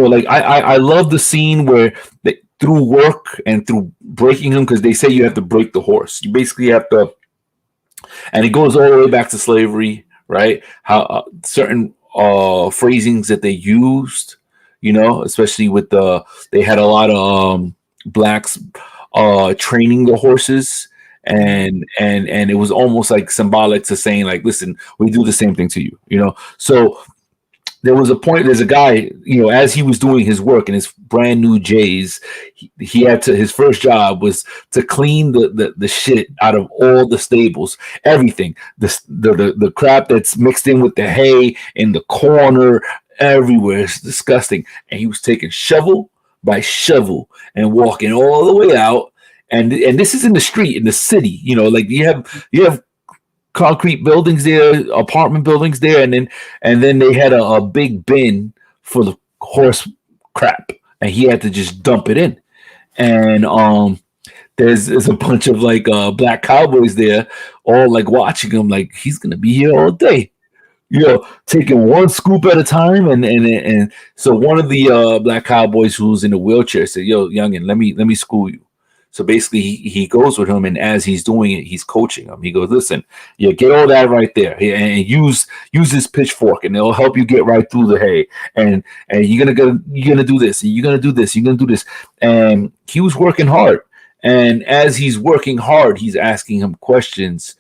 [SPEAKER 1] like I love the scene where through work and through breaking him, because they say you have to break the horse. You basically have to, and it goes all the way back to slavery, right? How certain phrasings that they used. Especially with they had a lot of blacks training the horses, and it was almost like symbolic to saying like, listen, we do the same thing to you, So there was a point. There's a guy, as he was doing his work in his brand new J's, he had to. His first job was to clean the shit out of all the stables, everything, the crap that's mixed in with the hay in the corner. Everywhere. It's disgusting. And he was taking shovel by shovel and walking all the way out. And this is in the street, in the city, like you have concrete buildings there, apartment buildings there, and then they had a big bin full of horse crap, and he had to just dump it in. And there's a bunch of like black cowboys there, all like watching him, like he's gonna be here all day. Taking one scoop at a time, and so one of the black cowboys who's in a wheelchair said, "Yo, youngin, let me school you." So basically, he goes with him, and as he's doing it, he's coaching him. He goes, "Listen, get all that right there, and use this pitchfork, and it'll help you get right through the hay. And you're gonna do this, and you're gonna do this, you're gonna do this." And he was working hard, and as he's working hard, he's asking him questions,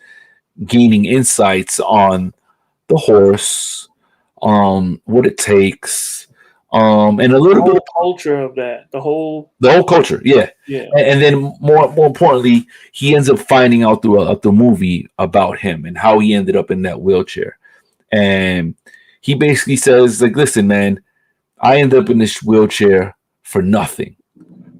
[SPEAKER 1] gaining insights on the horse, what it takes, and a little bit of
[SPEAKER 2] culture of that, the whole
[SPEAKER 1] culture, yeah. And then more importantly, he ends up finding out throughout the movie about him and how he ended up in that wheelchair. And he basically says, like, listen, man, I ended up in this wheelchair for nothing,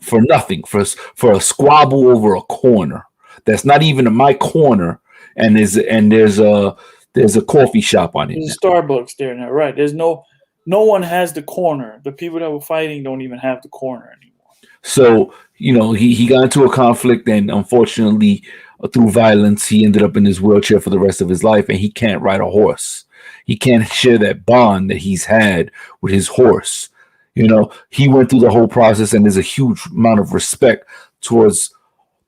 [SPEAKER 1] for a squabble over a corner that's not even in my corner, and there's a coffee shop on it.
[SPEAKER 2] There's a Starbucks there now, right? There's no no one has the corner. The people that were fighting don't even have the corner anymore.
[SPEAKER 1] So, he got into a conflict, and unfortunately, through violence, he ended up in his wheelchair for the rest of his life, and he can't ride a horse. He can't share that bond that he's had with his horse. He went through the whole process, and there's a huge amount of respect towards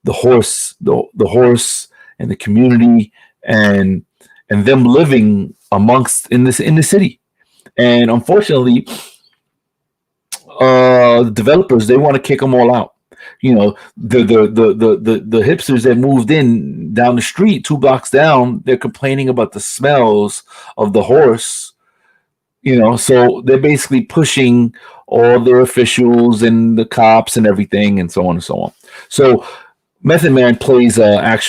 [SPEAKER 1] the horse, the horse, and the community, and them living amongst in the city. And unfortunately, the developers, they want to kick them all out. The hipsters that moved in down the street 2 blocks down, they're complaining about the smells of the horse. So they're basically pushing all their officials and the cops and everything, and so on and so on. So Method Man plays a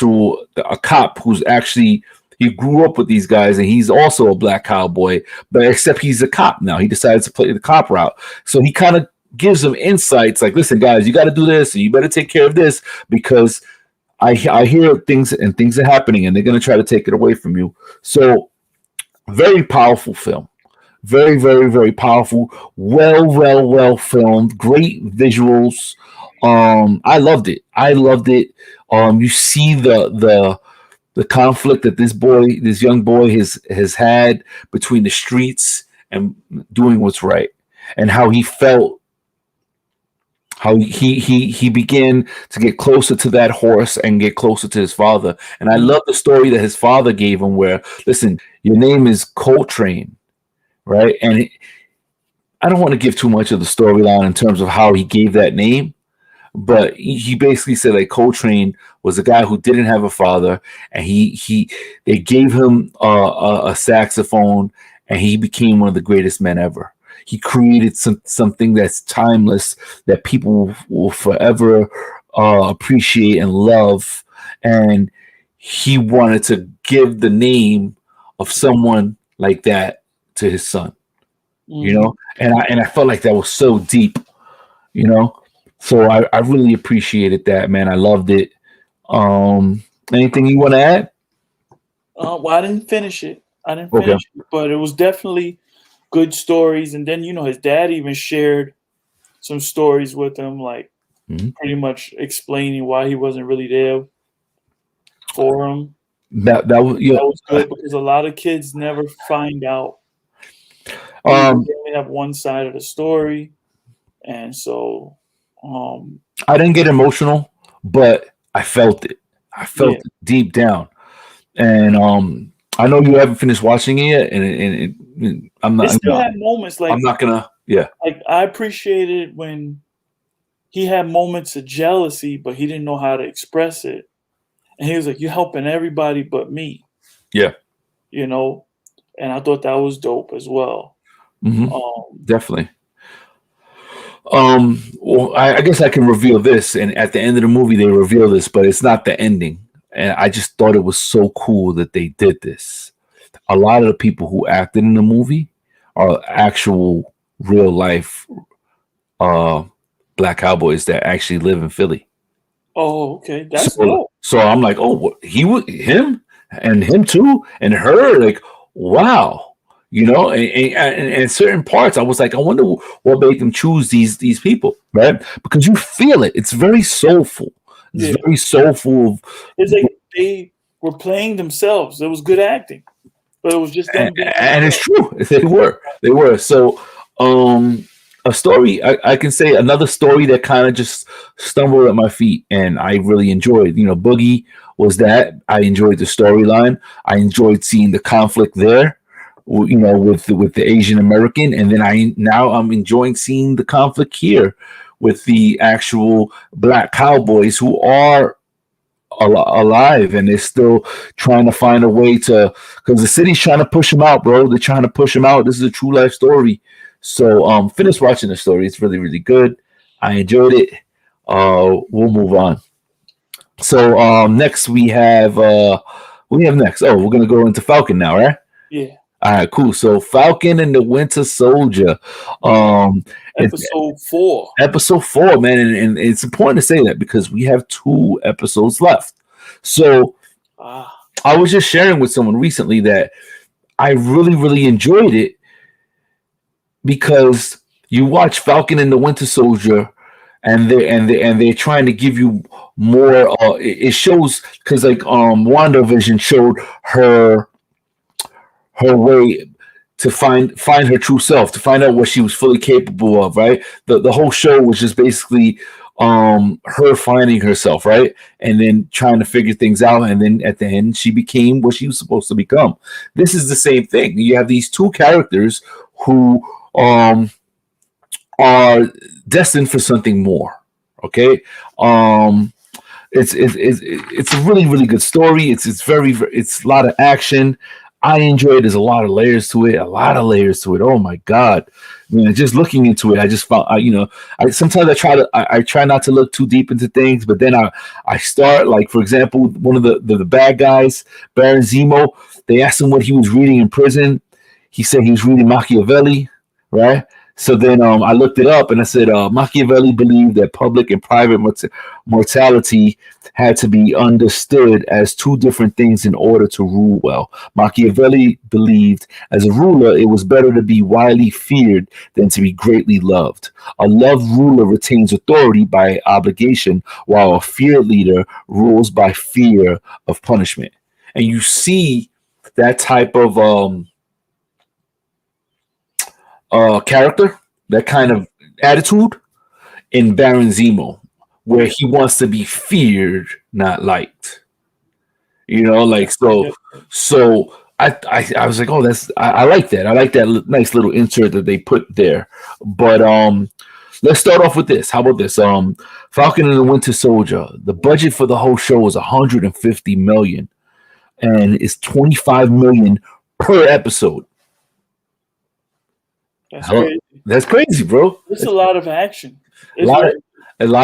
[SPEAKER 1] cop who's actually, he grew up with these guys, and he's also a black cowboy, but except he's a cop now. He decides to play the cop route. So he kind of gives them insights like, listen, guys, you got to do this, and you better take care of this, because I hear things, and things are happening, and they're going to try to take it away from you. So very powerful film. Very, very, very powerful. Well filmed. Great visuals. I loved it. You see the conflict that this young boy has had between the streets and doing what's right, and how he felt, how he began to get closer to that horse and get closer to his father. And I love the story that his father gave him, where, listen, your name is Coltrane, right? And I don't want to give too much of the storyline in terms of how he gave that name, but he basically said like Coltrane was a guy who didn't have a father, and they gave him a saxophone, and he became one of the greatest men ever. He created something that's timeless, that people will forever appreciate and love. And he wanted to give the name of someone like that to his son, and I felt like that was so deep, So I really appreciated that, man. I loved it. Anything you want to add?
[SPEAKER 2] Well, I didn't finish it. But it was definitely good stories. And then, his dad even shared some stories with him, like pretty much explaining why he wasn't really there for him.
[SPEAKER 1] That was
[SPEAKER 2] good, because a lot of kids never find out. They only have one side of the story, and so
[SPEAKER 1] I didn't get emotional, but I felt it. I felt it deep down, and I know you haven't finished watching it yet, and I'm not.
[SPEAKER 2] It still had moments like,
[SPEAKER 1] I'm not gonna. Yeah,
[SPEAKER 2] like I appreciated when he had moments of jealousy, but he didn't know how to express it, and he was like, "You're helping everybody but me."
[SPEAKER 1] Yeah,
[SPEAKER 2] and I thought that was dope as well.
[SPEAKER 1] Definitely. Well, I guess I can reveal this, and at the end of the movie they reveal this, but it's not the ending. And I just thought it was so cool that they did this. A lot of the people who acted in the movie are actual real life black cowboys that actually live in Philly.
[SPEAKER 2] Oh, okay, that's dope.
[SPEAKER 1] So I'm like, oh, him and him too, and her, like, wow. And certain parts, I was like, I wonder what made them choose these people, right? Because you feel it. It's very soulful. It's very soulful.
[SPEAKER 2] It's like they were playing themselves. It was good acting, but it was just them.
[SPEAKER 1] And it's true. They were. So, a story, I can say another story that kind of just stumbled at my feet, and I really enjoyed. Boogie was that. I enjoyed the storyline. I enjoyed seeing the conflict there. With the Asian American, and then I'm enjoying seeing the conflict here with the actual black cowboys who are alive, and they're still trying to find a way to, because the city's trying to push them out, bro. They're trying to push them out. This is a true life story. So finish watching the story. It's really, really good. I enjoyed it. We'll move on. So next we have next. Oh, we're gonna go into Falcon now, right?
[SPEAKER 2] Yeah.
[SPEAKER 1] All right, cool. So Falcon and the Winter Soldier.
[SPEAKER 2] Episode 4.
[SPEAKER 1] Episode 4, man. And it's important to say that because we have 2 episodes left. So I was just sharing with someone recently that I really, really enjoyed it because you watch Falcon and the Winter Soldier, and they're trying to give you more. It shows because like WandaVision showed her way to find her true self, to find out what she was fully capable of, right? The whole show was just basically her finding herself, right? And then trying to figure things out, and then at the end she became what she was supposed to become. This is the same thing. You have these two characters who are destined for something more. Okay. It's a really, really good story. It's a lot of action. I enjoy it. There's a lot of layers to it. Oh my god, man! Just looking into it, I just found, sometimes I try not to look too deep into things, but then I start, like, for example, one of the bad guys, Baron Zemo. They asked him what he was reading in prison. He said he was reading Machiavelli, right? So then I looked it up and I said Machiavelli believed that public and private mortality had to be understood as two different things in order to rule well. Machiavelli believed as a ruler it was better to be widely feared than to be greatly loved. A loved ruler retains authority by obligation, while a feared leader rules by fear of punishment. And you see that type of character, that kind of attitude in Baron Zemo, where he wants to be feared, not liked. Like so. I was like, oh, I like that. I like that nice little insert that they put there. But let's start off with this. How about this? Falcon and the Winter Soldier. The budget for the whole show was $150 million, and it's $25 million per episode. That's crazy, bro.
[SPEAKER 2] It's a lot of action.
[SPEAKER 1] A lot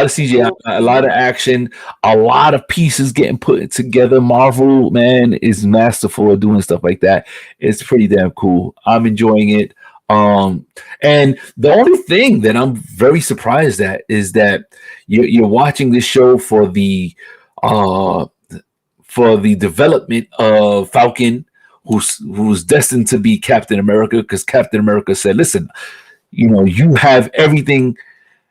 [SPEAKER 1] of CGI, a lot of action, a lot of pieces getting put together. Marvel, man, is masterful at doing stuff like that. It's pretty damn cool. I'm enjoying it. And the only thing that I'm very surprised at is that you're watching this show for the development of Falcon, who's destined to be Captain America, because Captain America said, listen, you have everything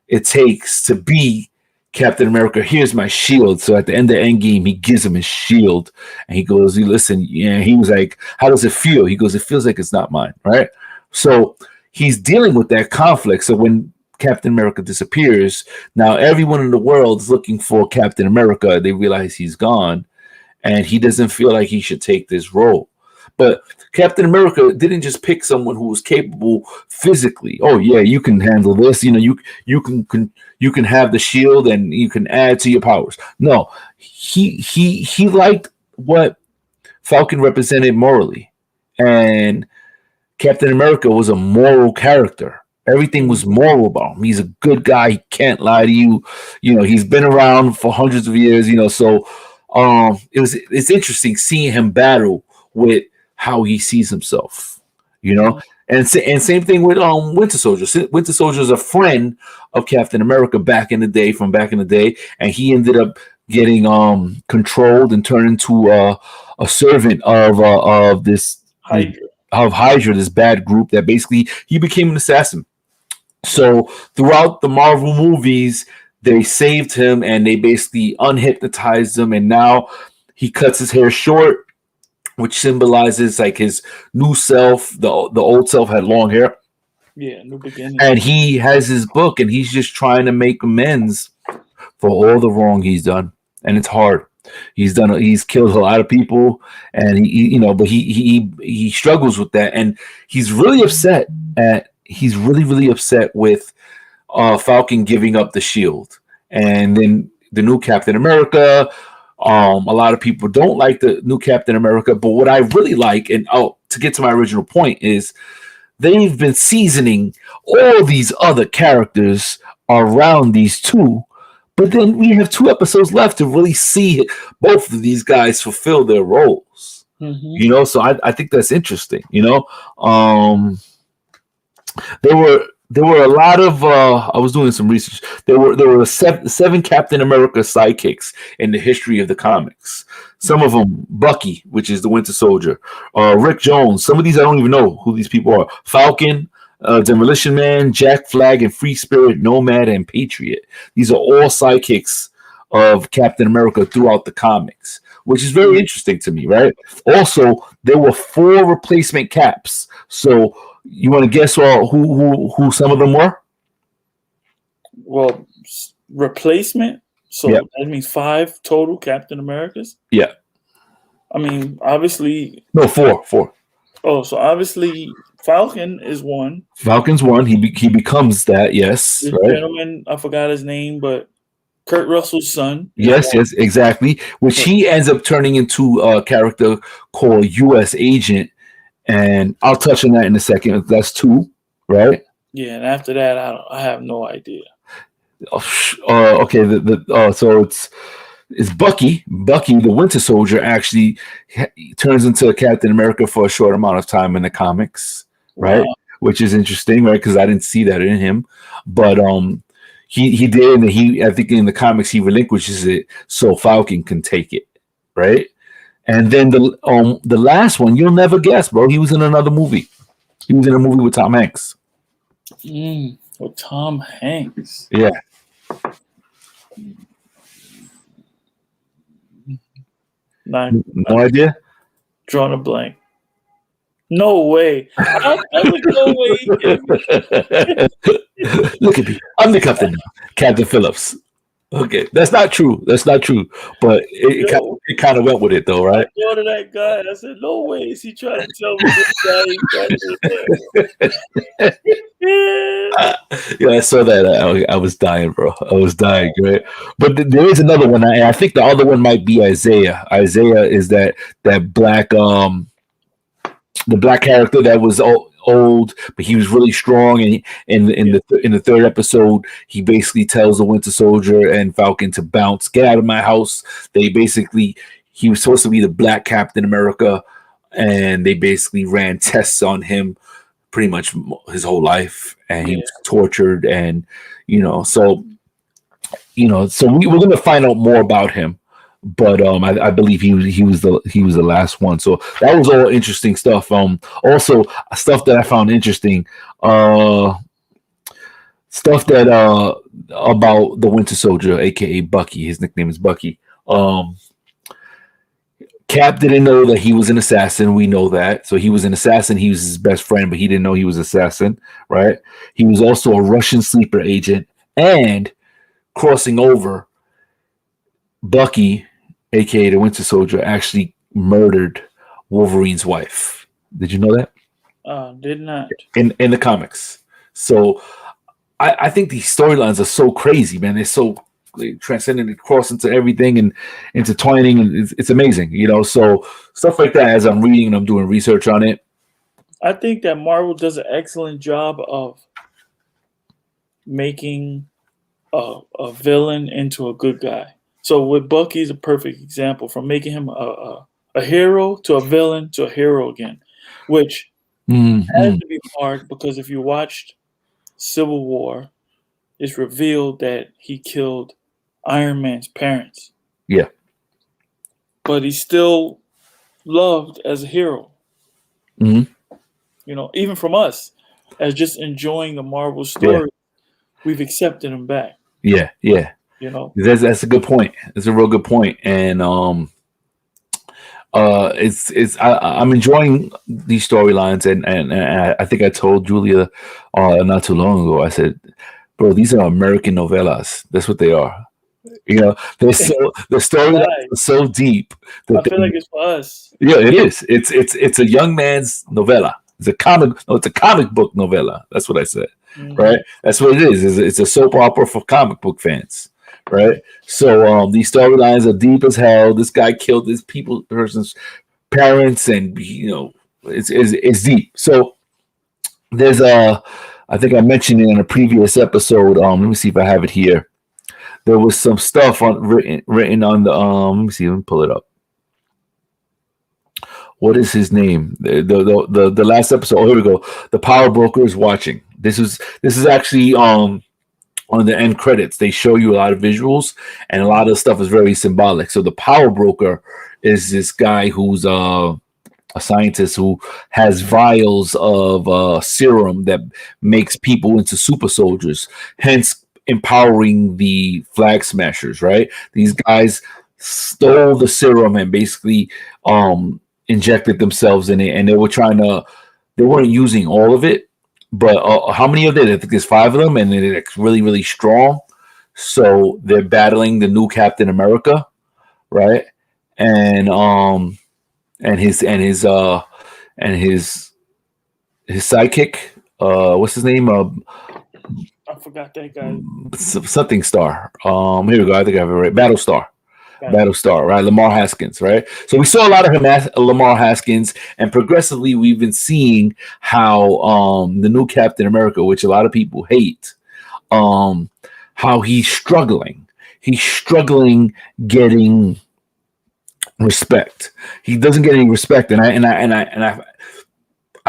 [SPEAKER 1] it takes to be Captain America. Here's my shield. So at the end of Endgame, he gives him his shield, and he goes, listen, he was like, how does it feel? He goes, it feels like it's not mine, right? So he's dealing with that conflict. So when Captain America disappears, now everyone in the world is looking for Captain America. They realize he's gone, and he doesn't feel like he should take this role. But Captain America didn't just pick someone who was capable physically. Oh yeah, you can handle this. You can have the shield and you can add to your powers. No, he liked what Falcon represented morally, and Captain America was a moral character. Everything was moral about him. He's a good guy. He can't lie to you. He's been around for hundreds of years. So it's interesting seeing him battle with how he sees himself, and same thing with Winter Soldier. Winter Soldier is a friend of Captain America back in the day, and he ended up getting controlled and turned into a servant of this Hydra, this bad group that basically he became an assassin. So throughout the Marvel movies, they saved him and they basically unhypnotized him, and now he cuts his hair short, which symbolizes like his new self. The old self had long hair.
[SPEAKER 2] Yeah, new beginning.
[SPEAKER 1] And he has his book, and he's just trying to make amends for all the wrong he's done. And it's hard. He's killed a lot of people, and he struggles with that. And he's really upset really upset with Falcon giving up the shield. And then the new Captain America, a lot of people don't like the new Captain America, but what I really like, and to get to my original point, is they've been seasoning all these other characters around these two, but then we have 2 episodes left to really see both of these guys fulfill their roles. Mm-hmm. So I think that's interesting. There were a lot of I was doing some research. There were seven Captain America sidekicks in the history of the comics. Some of them, Bucky, which is the Winter Soldier, Rick Jones. Some of these I don't even know who these people are. Falcon, Demolition Man, Jack Flag, and Free Spirit, Nomad, and Patriot. These are all sidekicks of Captain America throughout the comics, which is very interesting to me, right? Also, there were 4 replacement Caps. So you want to guess who some of them were?
[SPEAKER 2] Well, replacement. So
[SPEAKER 1] Yep.
[SPEAKER 2] that means 5 total Captain Americas.
[SPEAKER 1] Yeah.
[SPEAKER 2] I mean, obviously.
[SPEAKER 1] No, 4.
[SPEAKER 2] Oh, so obviously Falcon is one.
[SPEAKER 1] Falcon's one. He becomes that. Yes.
[SPEAKER 2] This
[SPEAKER 1] right.
[SPEAKER 2] gentleman, I forgot his name, but Kurt Russell's son.
[SPEAKER 1] Yes, exactly. Which he ends up turning into a character called U.S. Agent, and I'll touch on that in a second. That's 2, right?
[SPEAKER 2] Yeah, and after that, I have no idea.
[SPEAKER 1] Okay. So it's Bucky. Bucky, the Winter Soldier, actually turns into Captain America for a short amount of time in the comics, right? Wow. Which is interesting, right? Because I didn't see that in him, but he did, and I think in the comics he relinquishes it so Falcon can take it, right? And then the last one, you'll never guess, bro. He was in another movie. He was in a movie with Tom Hanks.
[SPEAKER 2] With Tom Hanks.
[SPEAKER 1] Yeah. No idea?
[SPEAKER 2] Drawing a blank. No way. I would no way.
[SPEAKER 1] Look at me. I'm the captain now. Captain Phillips. Okay. That's not true. But it kind of went with it, though, right?
[SPEAKER 2] I thought of that guy. I said, no way is he trying to tell me this guy.
[SPEAKER 1] Yeah, I saw that. I was dying, bro. I was dying, right? But there is another one. I think the other one might be Isaiah. Isaiah is that black the black character that was old, but he was really strong. And in the 3rd episode, he basically tells the Winter Soldier and Falcon to bounce, get out of my house. He was supposed to be the Black Captain America, and they basically ran tests on him pretty much his whole life, and he was tortured, and so we're going to find out more about him. But I believe he was the last one. So that was all interesting stuff. Also stuff that I found interesting. Stuff that about the Winter Soldier, aka Bucky. His nickname is Bucky. Cap didn't know that he was an assassin. We know that. So he was an assassin. He was his best friend, but he didn't know he was an assassin. Right? He was also a Russian sleeper agent, and crossing over, Bucky, aka the Winter Soldier, actually murdered Wolverine's wife. Did you know that?
[SPEAKER 2] Did not.
[SPEAKER 1] In the comics. So I think these storylines are so crazy, man. They're so transcendent, they cross into everything and intertwining, and it's amazing, So stuff like that, as I'm reading and I'm doing research on it.
[SPEAKER 2] I think that Marvel does an excellent job of making a villain into a good guy. So with Bucky is a perfect example, from making him a hero to a villain to a hero again, which has to be hard, because if you watched Civil War, it's revealed that he killed Iron Man's parents.
[SPEAKER 1] Yeah.
[SPEAKER 2] But he's still loved as a hero. Even from us, as just enjoying the Marvel story, we've accepted him back.
[SPEAKER 1] Yeah. That's a good point. It's a real good point. And I'm enjoying these storylines, and I think I told Julia not too long ago. I said, bro, these are American novellas. That's what they are. The storylines are so deep.
[SPEAKER 2] I feel like it's for us.
[SPEAKER 1] Yeah, it is. It's a young man's novella. It's a comic book novella. That's what I said. Right? That's what it is. It's a soap opera for comic book fans. Right? So these storylines are deep as hell. This guy killed this person's parents, and it's deep. So there's I think I mentioned it in a previous episode. Let me see if I have it here. There was some stuff written on the let me see, let me pull it up. What is his name? The last episode. Oh, here we go. The Power Broker is watching. This is actually on the end credits. They show you a lot of visuals, and a lot of stuff is very symbolic. So the Power Broker is this guy who's a scientist who has vials of serum that makes people into super soldiers, hence empowering the Flag Smashers. Right? These guys stole the serum and basically injected themselves in it, and they were trying to. They weren't using all of it, but how many of it? I think there's 5 of them, and they're really, really strong. So they're battling the new Captain America, right? And and his sidekick, what's his name?
[SPEAKER 2] I forgot that guy.
[SPEAKER 1] Something Star. Here we go. I think I have it right. Battlestar, right? Lamar Haskins, right? So we saw a lot of him as Lamar Haskins, and progressively we've been seeing how the new Captain America, which a lot of people hate, how he's struggling. He's struggling getting respect. He doesn't get any respect, and I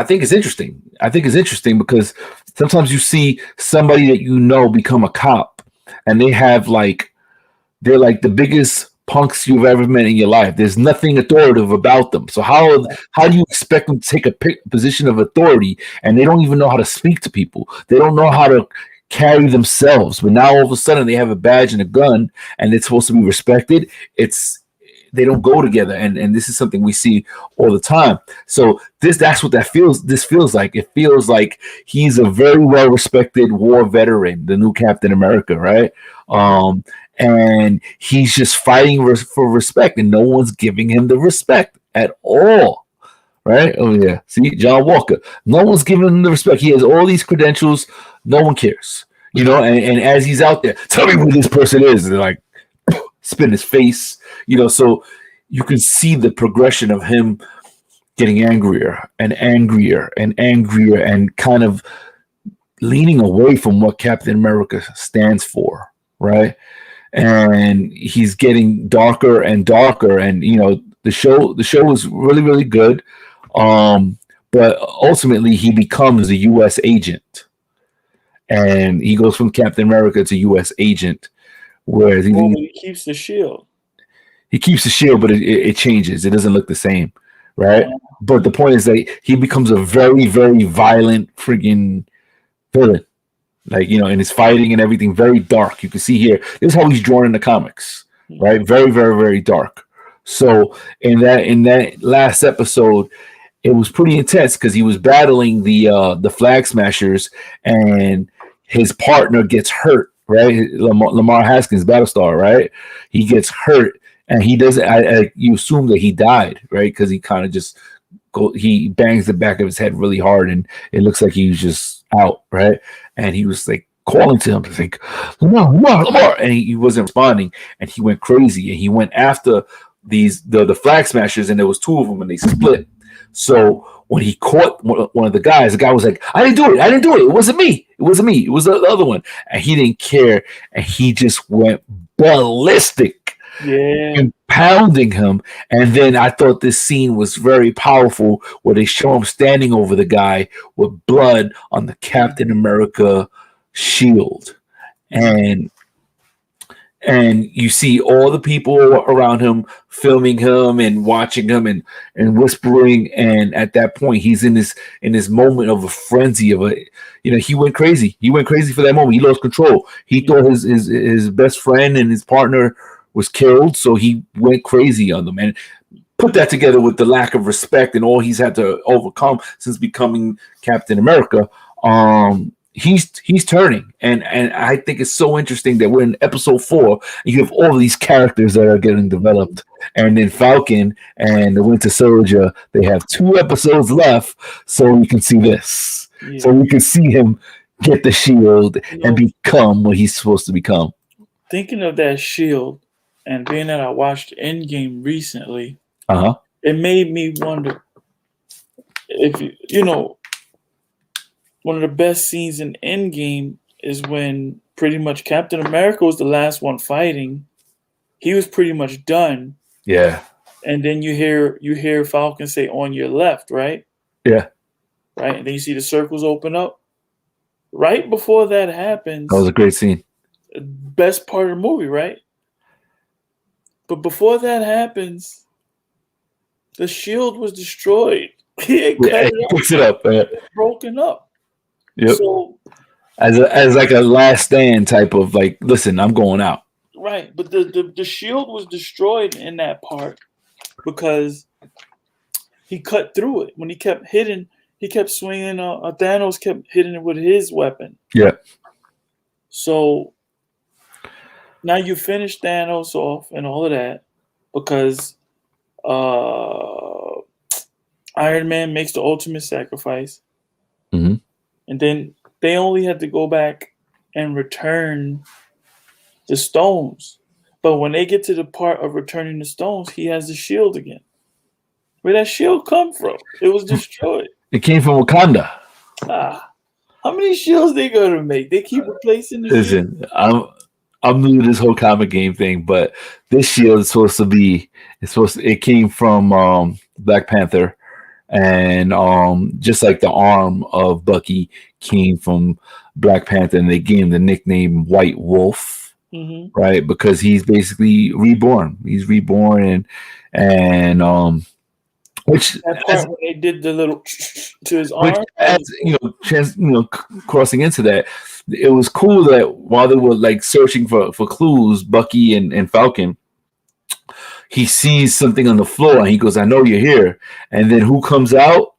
[SPEAKER 1] think it's interesting. I think it's interesting because sometimes you see somebody that you know become a cop, and they're like the biggest punks you've ever met in your life. There's nothing authoritative about them. So how do you expect them to take a position of authority, and they don't even know how to speak to people? They don't know how to carry themselves. But now all of a sudden they have a badge and a gun, and it's supposed to be respected. They don't go together, and this is something we see all the time. So that's what this feels like. It feels like he's a very well respected war veteran, the new Captain America, right? And he's just fighting for respect, and no one's giving him the respect at all, right? Oh yeah, see, John Walker, no one's giving him the respect. He has all these credentials, no one cares, and as he's out there, tell me who this person is, and they're like, spin his face, so you can see the progression of him getting angrier and angrier and angrier, and kind of leaning away from what Captain America stands for, right? And he's getting darker and darker, and the show is really, really good, but ultimately he becomes a U.S. agent, and he goes from Captain America to U.S. agent, where
[SPEAKER 2] he keeps the shield.
[SPEAKER 1] He keeps the shield, but it changes. It doesn't look the same, right? But the point is that he becomes a very, very violent friggin' villain. And his fighting and everything, very dark. You can see here, this is how he's drawn in the comics, right? Very, very, very dark. So in that last episode, it was pretty intense because he was battling the Flag Smashers, and his partner gets hurt, right? Lamar Haskins, Battlestar, right? He gets hurt, and he doesn't. You assume that he died, right? Because he kind of just he bangs the back of his head really hard, and it looks like he was just out, right? And he was like calling to him, like Lamar, and he wasn't responding, and he went crazy, and he went after the Flag Smashers, and there was 2 of them, and they split. So when he caught one of the guys, the guy was like, I didn't do it. It wasn't me. It was the other one. And he didn't care. And he just went ballistic, and pounding him. And then I thought this scene was very powerful, where they show him standing over the guy with blood on the Captain America shield. And you see all the people around him filming him and watching him and whispering. And at that point, he's in this moment of a frenzy he went crazy. He went crazy for that moment. He lost control. He thought his best friend and his partner was killed, so he went crazy on them. And put that together with the lack of respect and all he's had to overcome since becoming Captain America. He's turning, and I think it's so interesting that we're in episode 4, and you have all of these characters that are getting developed, and then Falcon and the Winter Soldier, they have 2 episodes left, so we can see this. So we can see him get the shield and become what he's supposed to become.
[SPEAKER 2] Thinking of that shield, and being that I watched Endgame recently, it made me wonder if one of the best scenes in Endgame is when pretty much Captain America was the last one fighting. He was pretty much done.
[SPEAKER 1] Yeah.
[SPEAKER 2] And then you hear Falcon say, "On your left," right?
[SPEAKER 1] Yeah.
[SPEAKER 2] Right? And then you see the circles open up. Right before that happens.
[SPEAKER 1] That was a great scene.
[SPEAKER 2] Best part of the movie, right? But before that happens, The shield was destroyed. He
[SPEAKER 1] Yeah, he picks it up.
[SPEAKER 2] Broken up.
[SPEAKER 1] Yep.
[SPEAKER 2] So
[SPEAKER 1] as like a last stand type of like, listen, I'm going out.
[SPEAKER 2] right, but the shield was destroyed in that part because he cut through it when he kept hitting. He kept swinging. Thanos kept hitting it with his weapon.
[SPEAKER 1] Yeah.
[SPEAKER 2] So now you finish Thanos off and all of that because Iron Man makes the ultimate sacrifice,
[SPEAKER 1] mm-hmm.
[SPEAKER 2] and then they only had to go back and return the stones. But when they get to the part of returning the stones, he has the shield again. Where that shield come from? It was destroyed.
[SPEAKER 1] It came from Wakanda.
[SPEAKER 2] How many shields they gonna make? They keep replacing the
[SPEAKER 1] Listen,
[SPEAKER 2] shield.
[SPEAKER 1] I'm new to this whole comic game thing, but this shield is supposed to be. It came from Black Panther, and just like the arm of Bucky came from Black Panther, and they gave him the nickname White Wolf. Mm-hmm. Right, because he's basically reborn. He's reborn, and which
[SPEAKER 2] that part when they did the little to his arm,
[SPEAKER 1] crossing into that, it was cool that while they were like searching for clues, Bucky and Falcon, he sees something on the floor and he goes, "I know you're here." And then who comes out?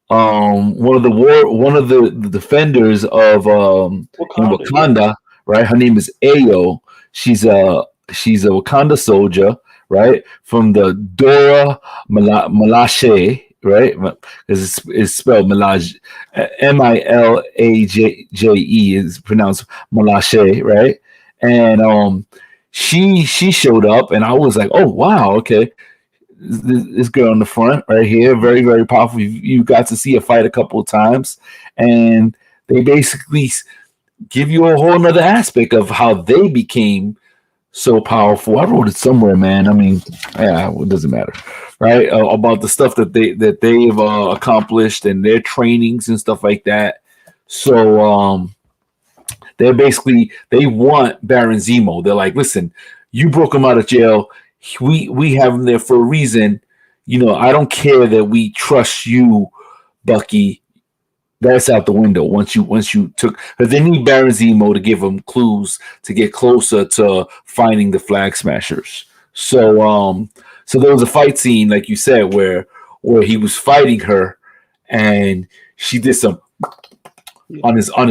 [SPEAKER 1] One of the defenders of Wakanda. Right, her name is Ayo. She's a Wakanda soldier, right, from the Dora Milaje, right, because it's spelled Milaje, Milaje is pronounced Milaje, right, and she showed up, and I was like, oh wow, okay, this girl in the front right here, very very powerful. You got to see her fight a couple of times, and they basically give you a whole nother aspect of how they became so powerful. I wrote it somewhere, man. I mean, yeah, it doesn't matter, right? About the stuff that they've accomplished and their trainings and stuff like that. So they want Baron Zemo. They're like, listen, you broke him out of jail. We have him there for a reason. I don't care that we trust you, Bucky. That's out the window once you took, because they need Baron Zemo to give them clues to get closer to finding the Flag Smashers. So there was a fight scene, like you said, where he was fighting her, and she did some on his arm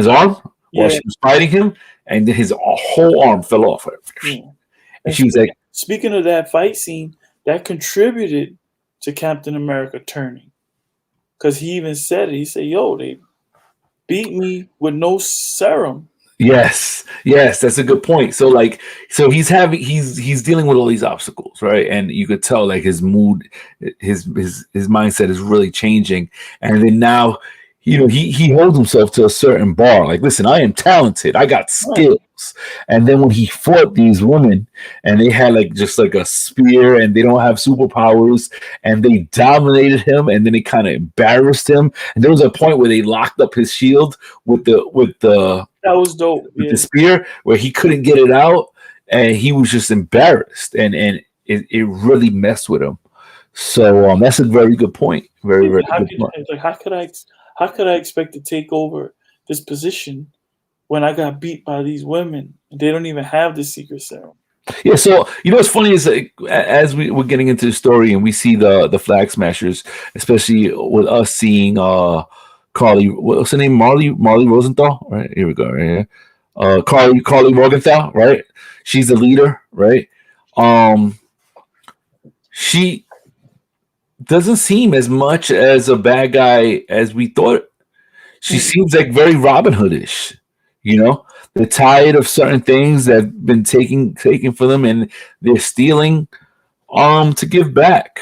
[SPEAKER 1] while she was fighting him, and then his whole arm fell off her. Yeah. And she was like,
[SPEAKER 2] speaking of that fight scene, that contributed to Captain America turning. Because he even said it. He said, yo, they beat me with no serum.
[SPEAKER 1] Yes, that's a good point. So he's dealing with all these obstacles, right? And you could tell like his mood, his mindset is really changing. And then now, he holds himself to a certain bar. Like, listen, I am talented. I got skills. And then when he fought these women and they had just like a spear and they don't have superpowers and they dominated him and then they kind of embarrassed him. And there was a point where they locked up his shield with the
[SPEAKER 2] that was dope.
[SPEAKER 1] With the spear where he couldn't get it out and he was just embarrassed and it really messed with him. So that's a very good point. Very, very good point.
[SPEAKER 2] Like, how could I expect to take over this position when I got beat by these women? They don't even have the secret serum.
[SPEAKER 1] Yeah, so what's funny is as we're getting into the story and we see the Flag Smashers, especially with us seeing Carly, what's her name? Marley Rosenthal, right? Here we go, right here. Carly Morgenthau, right? She's the leader, right? She doesn't seem as much as a bad guy as we thought. She seems like very Robin Hood-ish. They're tired of certain things that have been taken for them, and they're stealing to give back.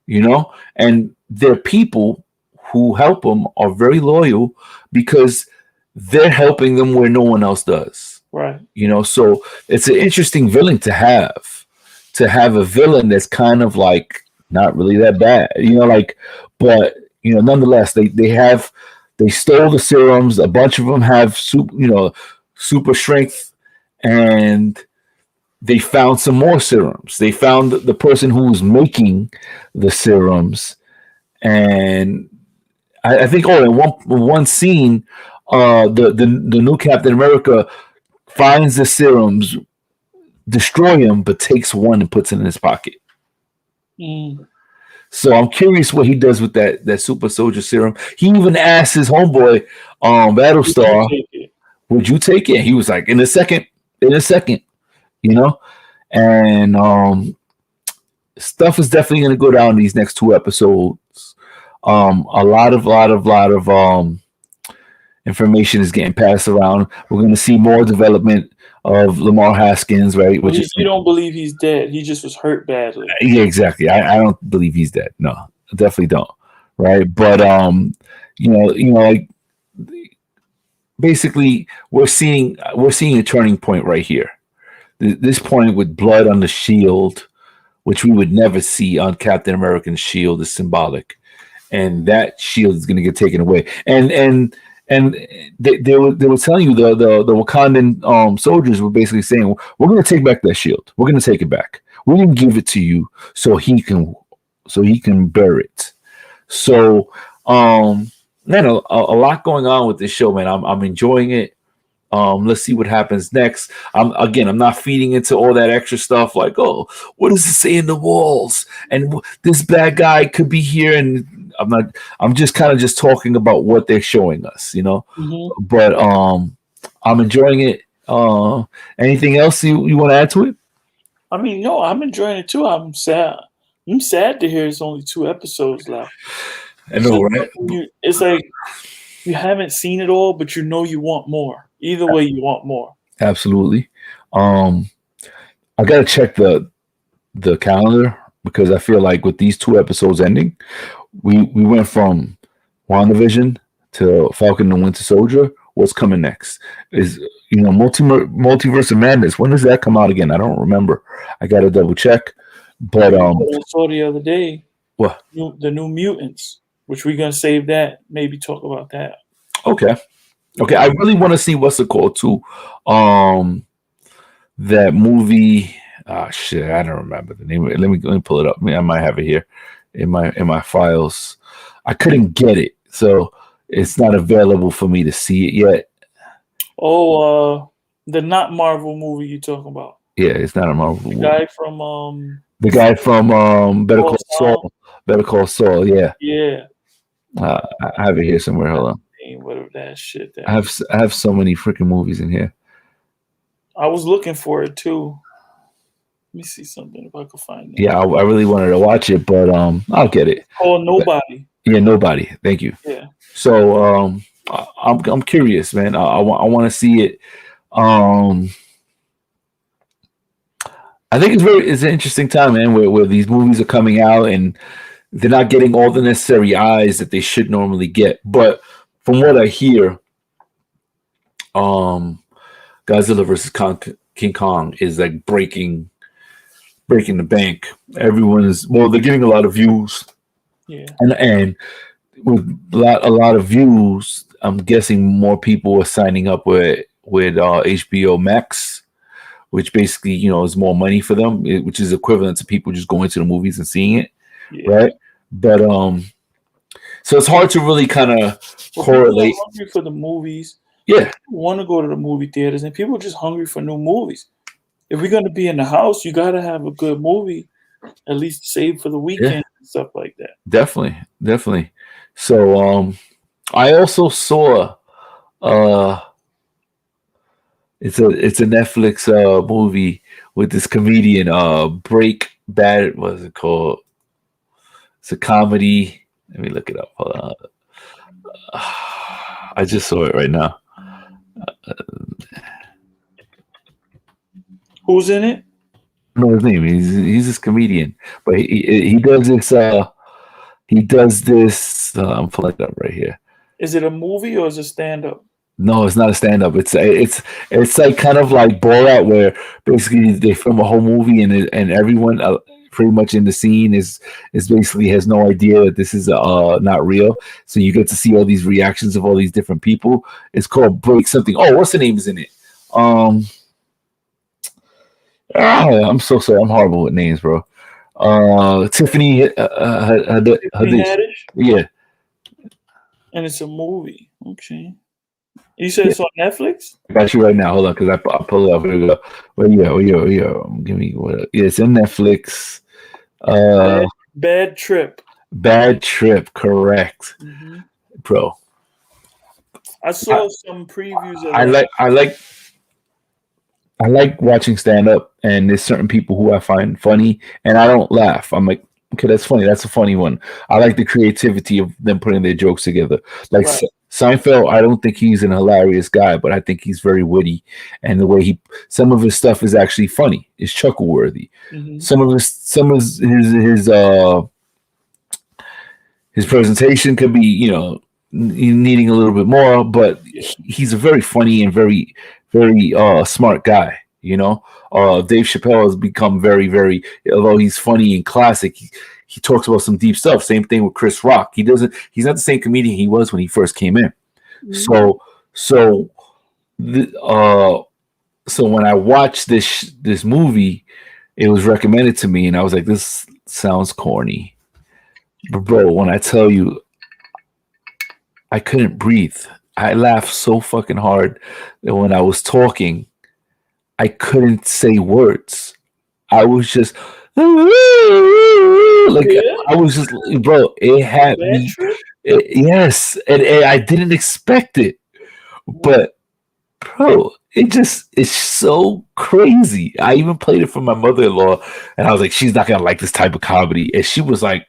[SPEAKER 1] And their people who help them are very loyal because they're helping them where no one else does.
[SPEAKER 2] Right.
[SPEAKER 1] So it's an interesting villain to have a villain that's kind of like not really that bad, but nonetheless, they stole the serums. A bunch of them have super strength, and they found some more serums. They found the person who was making the serums, and I think in one scene, the new Captain America finds the serums, destroy him, but takes one and puts it in his pocket. So I'm curious what he does with that super soldier serum. He even asked his homeboy, Battlestar, would you take it? He was like, in a second, you know? And stuff is definitely going to go down these next 2 episodes. A lot of information is getting passed around. We're going to see more development of Lamar Haskins, right?
[SPEAKER 2] Which you don't believe he's dead. He just was hurt badly.
[SPEAKER 1] Yeah, exactly. I don't believe he's dead. No, I definitely don't. Right. But like basically we're seeing a turning point right here. This point with blood on the shield, which we would never see on Captain America's shield, is symbolic. And that shield is going to get taken away. And they were telling you the Wakandan soldiers were basically saying, we're going to take back that shield. We're going to take it back. We're going to give it to you so he can bear it. So man, a lot going on with this show, man. I'm enjoying it. Let's see what happens next. I'm not feeding into all that extra stuff like, oh, what does it say in the walls? And this bad guy could be here, and I'm just kind of just talking about what they're showing us, you know. Mm-hmm. But I'm enjoying it. Anything else you want to add to it?
[SPEAKER 2] I mean, no, I'm enjoying it too. I'm sad to hear it's only 2 episodes left.
[SPEAKER 1] I know, right?
[SPEAKER 2] It's like you haven't seen it all, but you know you want more. Either way, you want more.
[SPEAKER 1] Absolutely. I gotta check the calendar, because I feel like with these 2 episodes ending, we went from WandaVision to Falcon and Winter Soldier. What's coming next is Multiverse of Madness. When does that come out again? I don't remember. I gotta double check. But
[SPEAKER 2] I saw the other day.
[SPEAKER 1] What?
[SPEAKER 2] The New Mutants, which we're gonna save that. Maybe talk about that.
[SPEAKER 1] Okay. I really want to see what's it called too. That movie. Shit, I don't remember the name. Let me pull it up. I might have it here in my files. I couldn't get it, so it's not available for me to see it yet.
[SPEAKER 2] Oh, the not Marvel movie you talking about?
[SPEAKER 1] Yeah, it's not a Marvel movie.
[SPEAKER 2] The guy from
[SPEAKER 1] Better Call Saul. Better Call Saul. Yeah.
[SPEAKER 2] Yeah.
[SPEAKER 1] I have it here somewhere. Hold on.
[SPEAKER 2] Whatever that shit.
[SPEAKER 1] I have so many freaking movies in here.
[SPEAKER 2] I was looking for it too. Let me see something if I could find it.
[SPEAKER 1] Yeah, I really wanted to watch it, but I'll get it.
[SPEAKER 2] Oh, Nobody.
[SPEAKER 1] Yeah, Nobody. Thank you.
[SPEAKER 2] Yeah.
[SPEAKER 1] So I'm curious, man. I want to see it. I think it's an interesting time, man, where these movies are coming out and they're not getting all the necessary eyes that they should normally get. But from what I hear, Godzilla versus King Kong is like breaking the bank. They're getting a lot of views.
[SPEAKER 2] Yeah.
[SPEAKER 1] And with a lot of views, I'm guessing more people are signing up with HBO Max, which basically, is more money for them, which is equivalent to people just going to the movies and seeing it. Yeah. Right. But so it's hard to really kind of correlate.
[SPEAKER 2] People are hungry for the movies.
[SPEAKER 1] Yeah.
[SPEAKER 2] People want to go to the movie theaters, and people are just hungry for new movies. If we're going to be in the house, you got to have a good movie, at least save for the weekend and stuff like that.
[SPEAKER 1] Definitely. So I also saw it's a Netflix movie with this comedian, Break Bad. What is it called? It's a comedy. Let me look it up. Hold on. I just saw it right now.
[SPEAKER 2] Who's in it?
[SPEAKER 1] No, his name. He's this comedian, but he does this. He does this. I'm pulling it up right here.
[SPEAKER 2] Is it a movie or is it stand up?
[SPEAKER 1] No, it's not a stand up. It's like kind of like Borat, where basically they film a whole movie and everyone pretty much in the scene is basically has no idea that this is not real. So you get to see all these reactions of all these different people. It's called Break something. Oh, what's the name is in it? I'm so sorry. I'm horrible with names, bro. Tiffany
[SPEAKER 2] Tiffany
[SPEAKER 1] Haddish.
[SPEAKER 2] Haddish,
[SPEAKER 1] Yeah.
[SPEAKER 2] and it's a movie. Okay, you said it's on Netflix.
[SPEAKER 1] I got you right now. Hold on, because I pull it up. Here we go. Where you at? Where you at? Give me what? Yeah, it's in Netflix.
[SPEAKER 2] Bad Trip.
[SPEAKER 1] Bad Trip. Correct, bro.
[SPEAKER 2] I saw some previews of
[SPEAKER 1] I
[SPEAKER 2] that.
[SPEAKER 1] like watching stand up, and there's certain people who I find funny, and I don't laugh. I'm like, okay, that's funny. That's a funny one. I like the creativity of them putting their jokes together. Like
[SPEAKER 2] Right.
[SPEAKER 1] Seinfeld, I don't think he's an hilarious guy, but I think he's very witty, and the way some of his stuff is actually funny. It's chuckle worthy. Some of his presentation could be, needing a little bit more, but he's a very funny and very, very smart guy. Dave Chappelle has become very, very, although he's funny and classic, he talks about some deep stuff. Same thing with Chris Rock. He's not the same comedian he was when he first came in. So when I watched this movie, it was recommended to me, and I was like, this sounds corny. But bro, when I tell you, I couldn't breathe. I laughed so fucking hard that when I was talking, I couldn't say words. I was just I was just, bro. It had me. Yes, and I didn't expect it, but bro, it's so crazy. I even played it for my mother-in-law, and I was like, she's not gonna like this type of comedy, and she was like,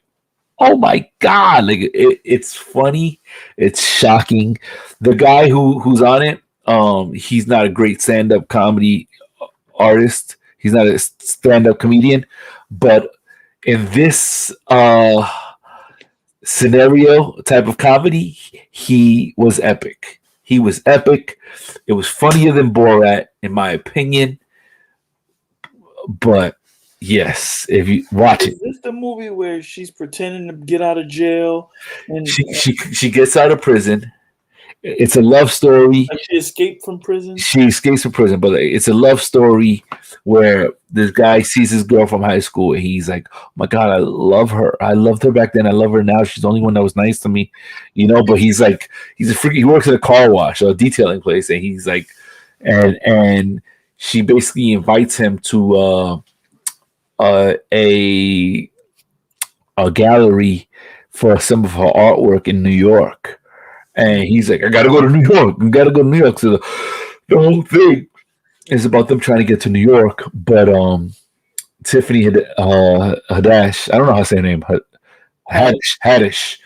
[SPEAKER 1] oh my god, like it's funny, it's shocking. The guy who's on it, he's not a great stand-up comedy artist. He's not a stand-up comedian, but in this scenario type of comedy, he was epic. He was epic. It was funnier than Borat, in my opinion. But yes, if you watch it.
[SPEAKER 2] Is this the movie where she's pretending to get out of jail and
[SPEAKER 1] she gets out of prison? It's a love story.
[SPEAKER 2] Like she escaped from prison?
[SPEAKER 1] She escapes from prison, but it's a love story where this guy sees his girl from high school, and he's like, oh my god, I love her. I loved her back then. I love her now. She's the only one that was nice to me. But he's like, he's a freak. He works at a car wash or a detailing place, and he's like, and she basically invites him to a gallery for some of her artwork in New York. And he's like, I gotta go to New York. I gotta go to New York. So the whole thing is about them trying to get to New York. But Tiffany Haddish, I don't know how to say her name. Haddish.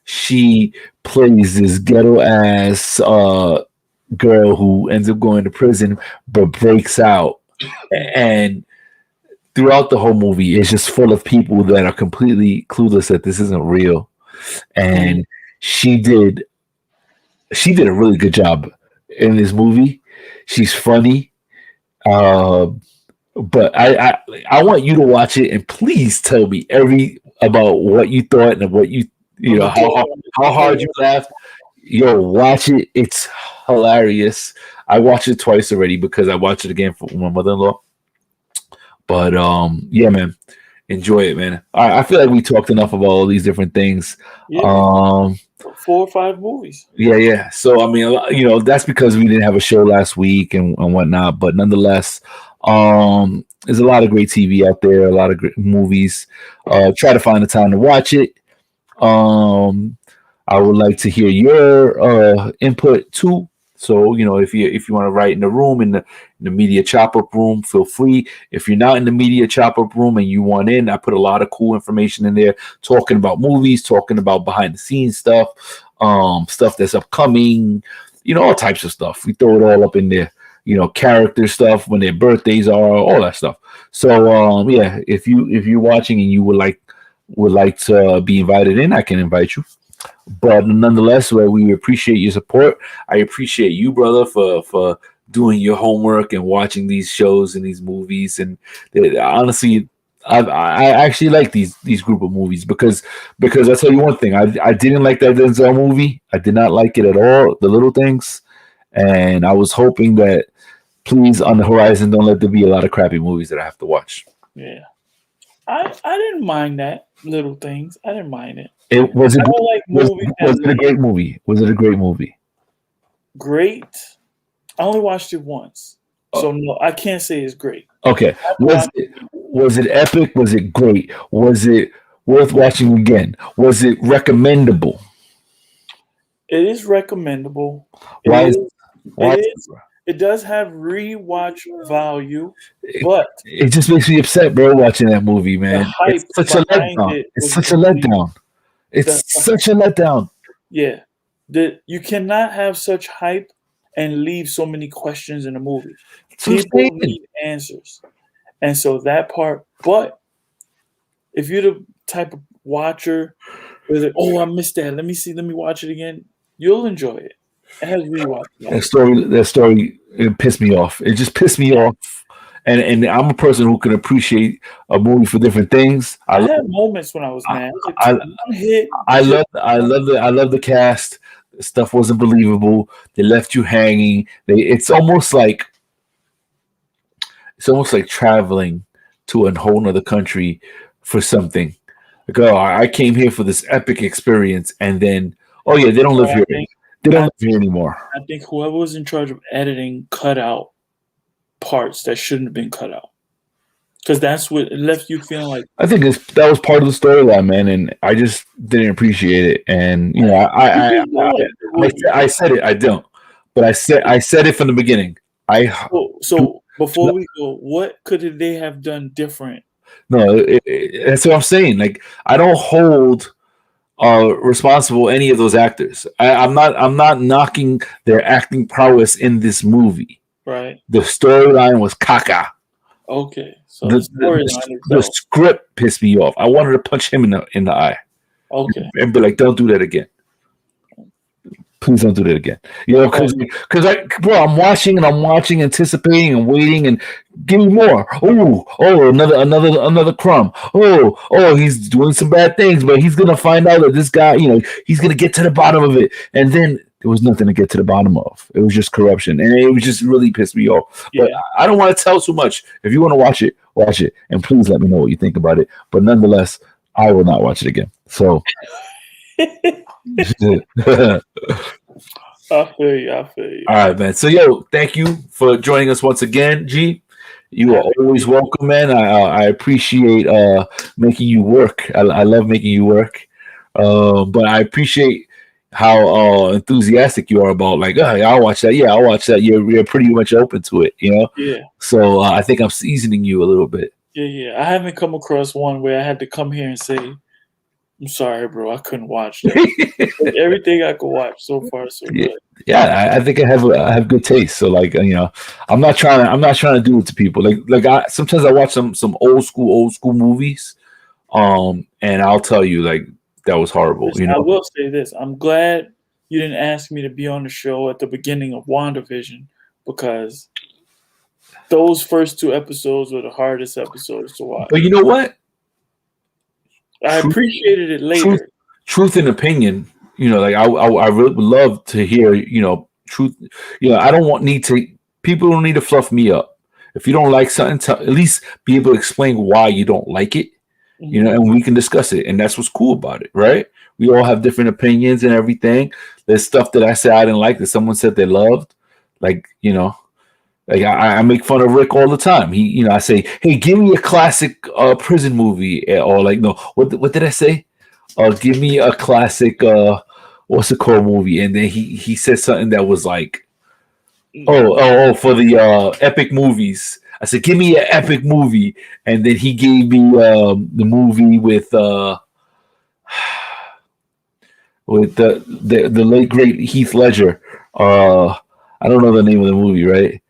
[SPEAKER 1] She plays this ghetto ass girl who ends up going to prison, but breaks out. And throughout the whole movie, it's just full of people that are completely clueless that this isn't real. And she did a really good job in this movie. She's funny, but I want you to watch it, and please tell me about what you thought and what how hard you laughed. Watch it. It's hilarious. I watched it twice already because I watched it again for my mother-in-law. But yeah, man. Enjoy it, man. I feel like we talked enough about all these different things.
[SPEAKER 2] Yeah, 4 or 5 movies.
[SPEAKER 1] Yeah. So I mean, that's because we didn't have a show last week and whatnot. But nonetheless, there's a lot of great TV out there, a lot of great movies. Try to find the time to watch it. I would like to hear your input too. So, if you want to write in the room, in the media chop-up room, feel free. If you're not in the media chop-up room and you want in, I put a lot of cool information in there, talking about movies, talking about behind-the-scenes stuff, stuff that's upcoming, all types of stuff. We throw it all up in there, character stuff, when their birthdays are, all that stuff. So, yeah, if you're watching and you would like to be invited in, I can invite you. But nonetheless, we appreciate your support. I appreciate you, brother, for doing your homework and watching these shows and these movies. And honestly, I actually like these group of movies because I tell you one thing, I didn't like that Denzel movie. I did not like it at all, The Little Things, and I was hoping that please, on the horizon, don't let there be a lot of crappy movies that I have to watch.
[SPEAKER 2] Yeah, I didn't mind that little things. I didn't mind it.
[SPEAKER 1] It was it.
[SPEAKER 2] I don't like movies.
[SPEAKER 1] Was it a great movie? Was it a great movie?
[SPEAKER 2] Great. I only watched it once, so no, I can't say it's great.
[SPEAKER 1] Okay. Was it epic? Was it great? Was it worth watching again? Was it recommendable?
[SPEAKER 2] It is recommendable.
[SPEAKER 1] Why?
[SPEAKER 2] It does have rewatch value, but
[SPEAKER 1] it just makes me upset, bro, watching that movie, man. It's such a letdown. It's such a letdown. It's such a letdown.
[SPEAKER 2] Yeah. You cannot have such hype and leave so many questions in the movie. People need answers. And so that part, but if you're the type of watcher who's like, oh, I missed that. Let me watch it again. You'll enjoy it. It has rewatch.
[SPEAKER 1] That story, it pissed me off. It just pissed me off. And I'm a person who can appreciate a movie for different things.
[SPEAKER 2] I had moments when I was mad.
[SPEAKER 1] I love the cast. Stuff wasn't believable. They left you hanging. It's almost like traveling to a whole nother country for something. Like, oh, I came here for this epic experience, and then, oh yeah, they don't live here. They don't live here anymore.
[SPEAKER 2] I think whoever was in charge of editing cut out parts that shouldn't have been cut out, because that's what it left you feeling like.
[SPEAKER 1] I think that was part of the storyline, man, and I just didn't appreciate it. And you know, I said it. I don't, but I said it from the beginning.
[SPEAKER 2] So before we go, what could they have done different?
[SPEAKER 1] No, that's what I'm saying. Like, I don't hold responsible any of those actors. I'm not knocking their acting prowess in this movie.
[SPEAKER 2] Right.
[SPEAKER 1] The storyline was caca.
[SPEAKER 2] Okay. So
[SPEAKER 1] the script pissed me off. I wanted to punch him in the eye.
[SPEAKER 2] Okay.
[SPEAKER 1] And be like, don't do that again. Please don't do that again. You know, because I'm watching, anticipating and waiting, and give me more. Oh, another crumb. Oh, he's doing some bad things, but he's gonna find out that this guy, you know, he's gonna get to the bottom of it. And then there was nothing to get to the bottom of. It was just corruption, and it was just really pissed me off. Yeah. But I don't want to tell too much. If you want to watch it, and please let me know what you think about it. But nonetheless, I will not watch it again. So.
[SPEAKER 2] I feel you.
[SPEAKER 1] All right, man. So, thank you for joining us once again, G. You are always welcome, man. I appreciate making you work. I love making you work. But I appreciate how enthusiastic you are about, like, I'll watch that. Yeah, I'll watch that. You're pretty much open to it, you know?
[SPEAKER 2] Yeah.
[SPEAKER 1] So I think I'm seasoning you a little bit.
[SPEAKER 2] Yeah. I haven't come across one where I had to come here and say, I'm sorry, bro. I couldn't watch that. Like, everything I could watch so far, so good.
[SPEAKER 1] Yeah, I think I have good taste. So, like, you know, I'm not trying to do it to people. Like sometimes I watch some old school movies, and I'll tell you, like, that was horrible.
[SPEAKER 2] Listen,
[SPEAKER 1] you know,
[SPEAKER 2] I will say this: I'm glad you didn't ask me to be on the show at the beginning of WandaVision, because those first 2 episodes were the hardest episodes to watch.
[SPEAKER 1] But you know what?
[SPEAKER 2] I appreciated it later.
[SPEAKER 1] Truth and opinion, you know, like I really would love to hear, you know, truth. You know, people don't need to fluff me up. If you don't like something, at least be able to explain why you don't like it, you know, and we can discuss it. And that's what's cool about it, right? We all have different opinions and everything. There's stuff that I said I didn't like that someone said they loved, like, you know. Like I make fun of Rick all the time. I say, "Hey, give me a classic prison movie," or like, no, what did I say? Give me a classic what's it called movie? And then he said something that was like, oh, for the epic movies. I said, "Give me an epic movie," and then he gave me the movie with the late great Heath Ledger. I don't know the name of the movie, right?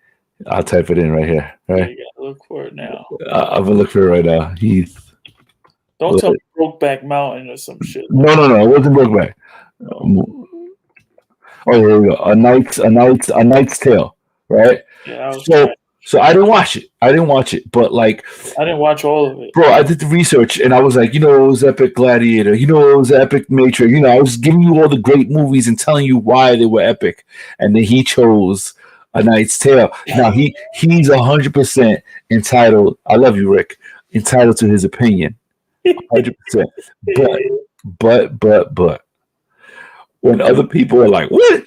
[SPEAKER 1] I'll type it in right here. Right,
[SPEAKER 2] you gotta look for it now.
[SPEAKER 1] I'm gonna look for it right now. Heath.
[SPEAKER 2] Don't tell me Brokeback Mountain or some shit.
[SPEAKER 1] No, it wasn't Brokeback. Oh, here we go. A Knight's Tale. Right.
[SPEAKER 2] Yeah.
[SPEAKER 1] So I didn't watch it. But like,
[SPEAKER 2] I didn't watch all of it,
[SPEAKER 1] bro. I did the research and I was like, you know, it was Epic Gladiator. You know, it was Epic Matrix. You know, I was giving you all the great movies and telling you why they were epic. And then he chose A Knight's Tale. Now he's 100% entitled. I love you, Rick. Entitled to his opinion, 100%. But when other people are like, "What?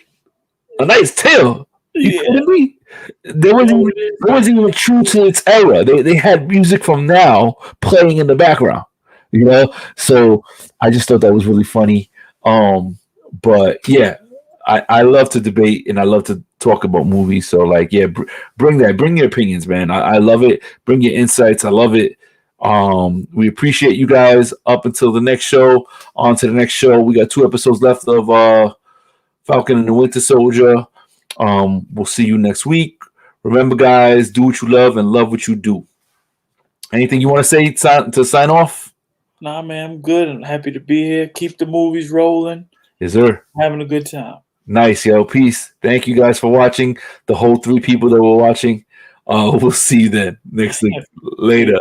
[SPEAKER 1] A Knight's Tale? You kidding me?" They wasn't even true to its era. They had music from now playing in the background, you know. So I just thought that was really funny. But yeah, I love to debate and I love to talk about movies. So like, yeah, bring your opinions, man. I love it. Bring your insights. I love it. We appreciate you guys. Up until the next show. On to the next show. We got 2 episodes left of Falcon and the Winter Soldier. We'll see you next week. Remember, guys, do what you love and love what you do. Anything you want to say to sign off?
[SPEAKER 2] Nah, man, I'm good. I'm happy to be here. Keep the movies rolling.
[SPEAKER 1] Yes, sir.
[SPEAKER 2] Having a good time.
[SPEAKER 1] Nice, yo. Peace. Thank you guys for watching. The whole 3 people that were watching. We'll see you then next week. Later.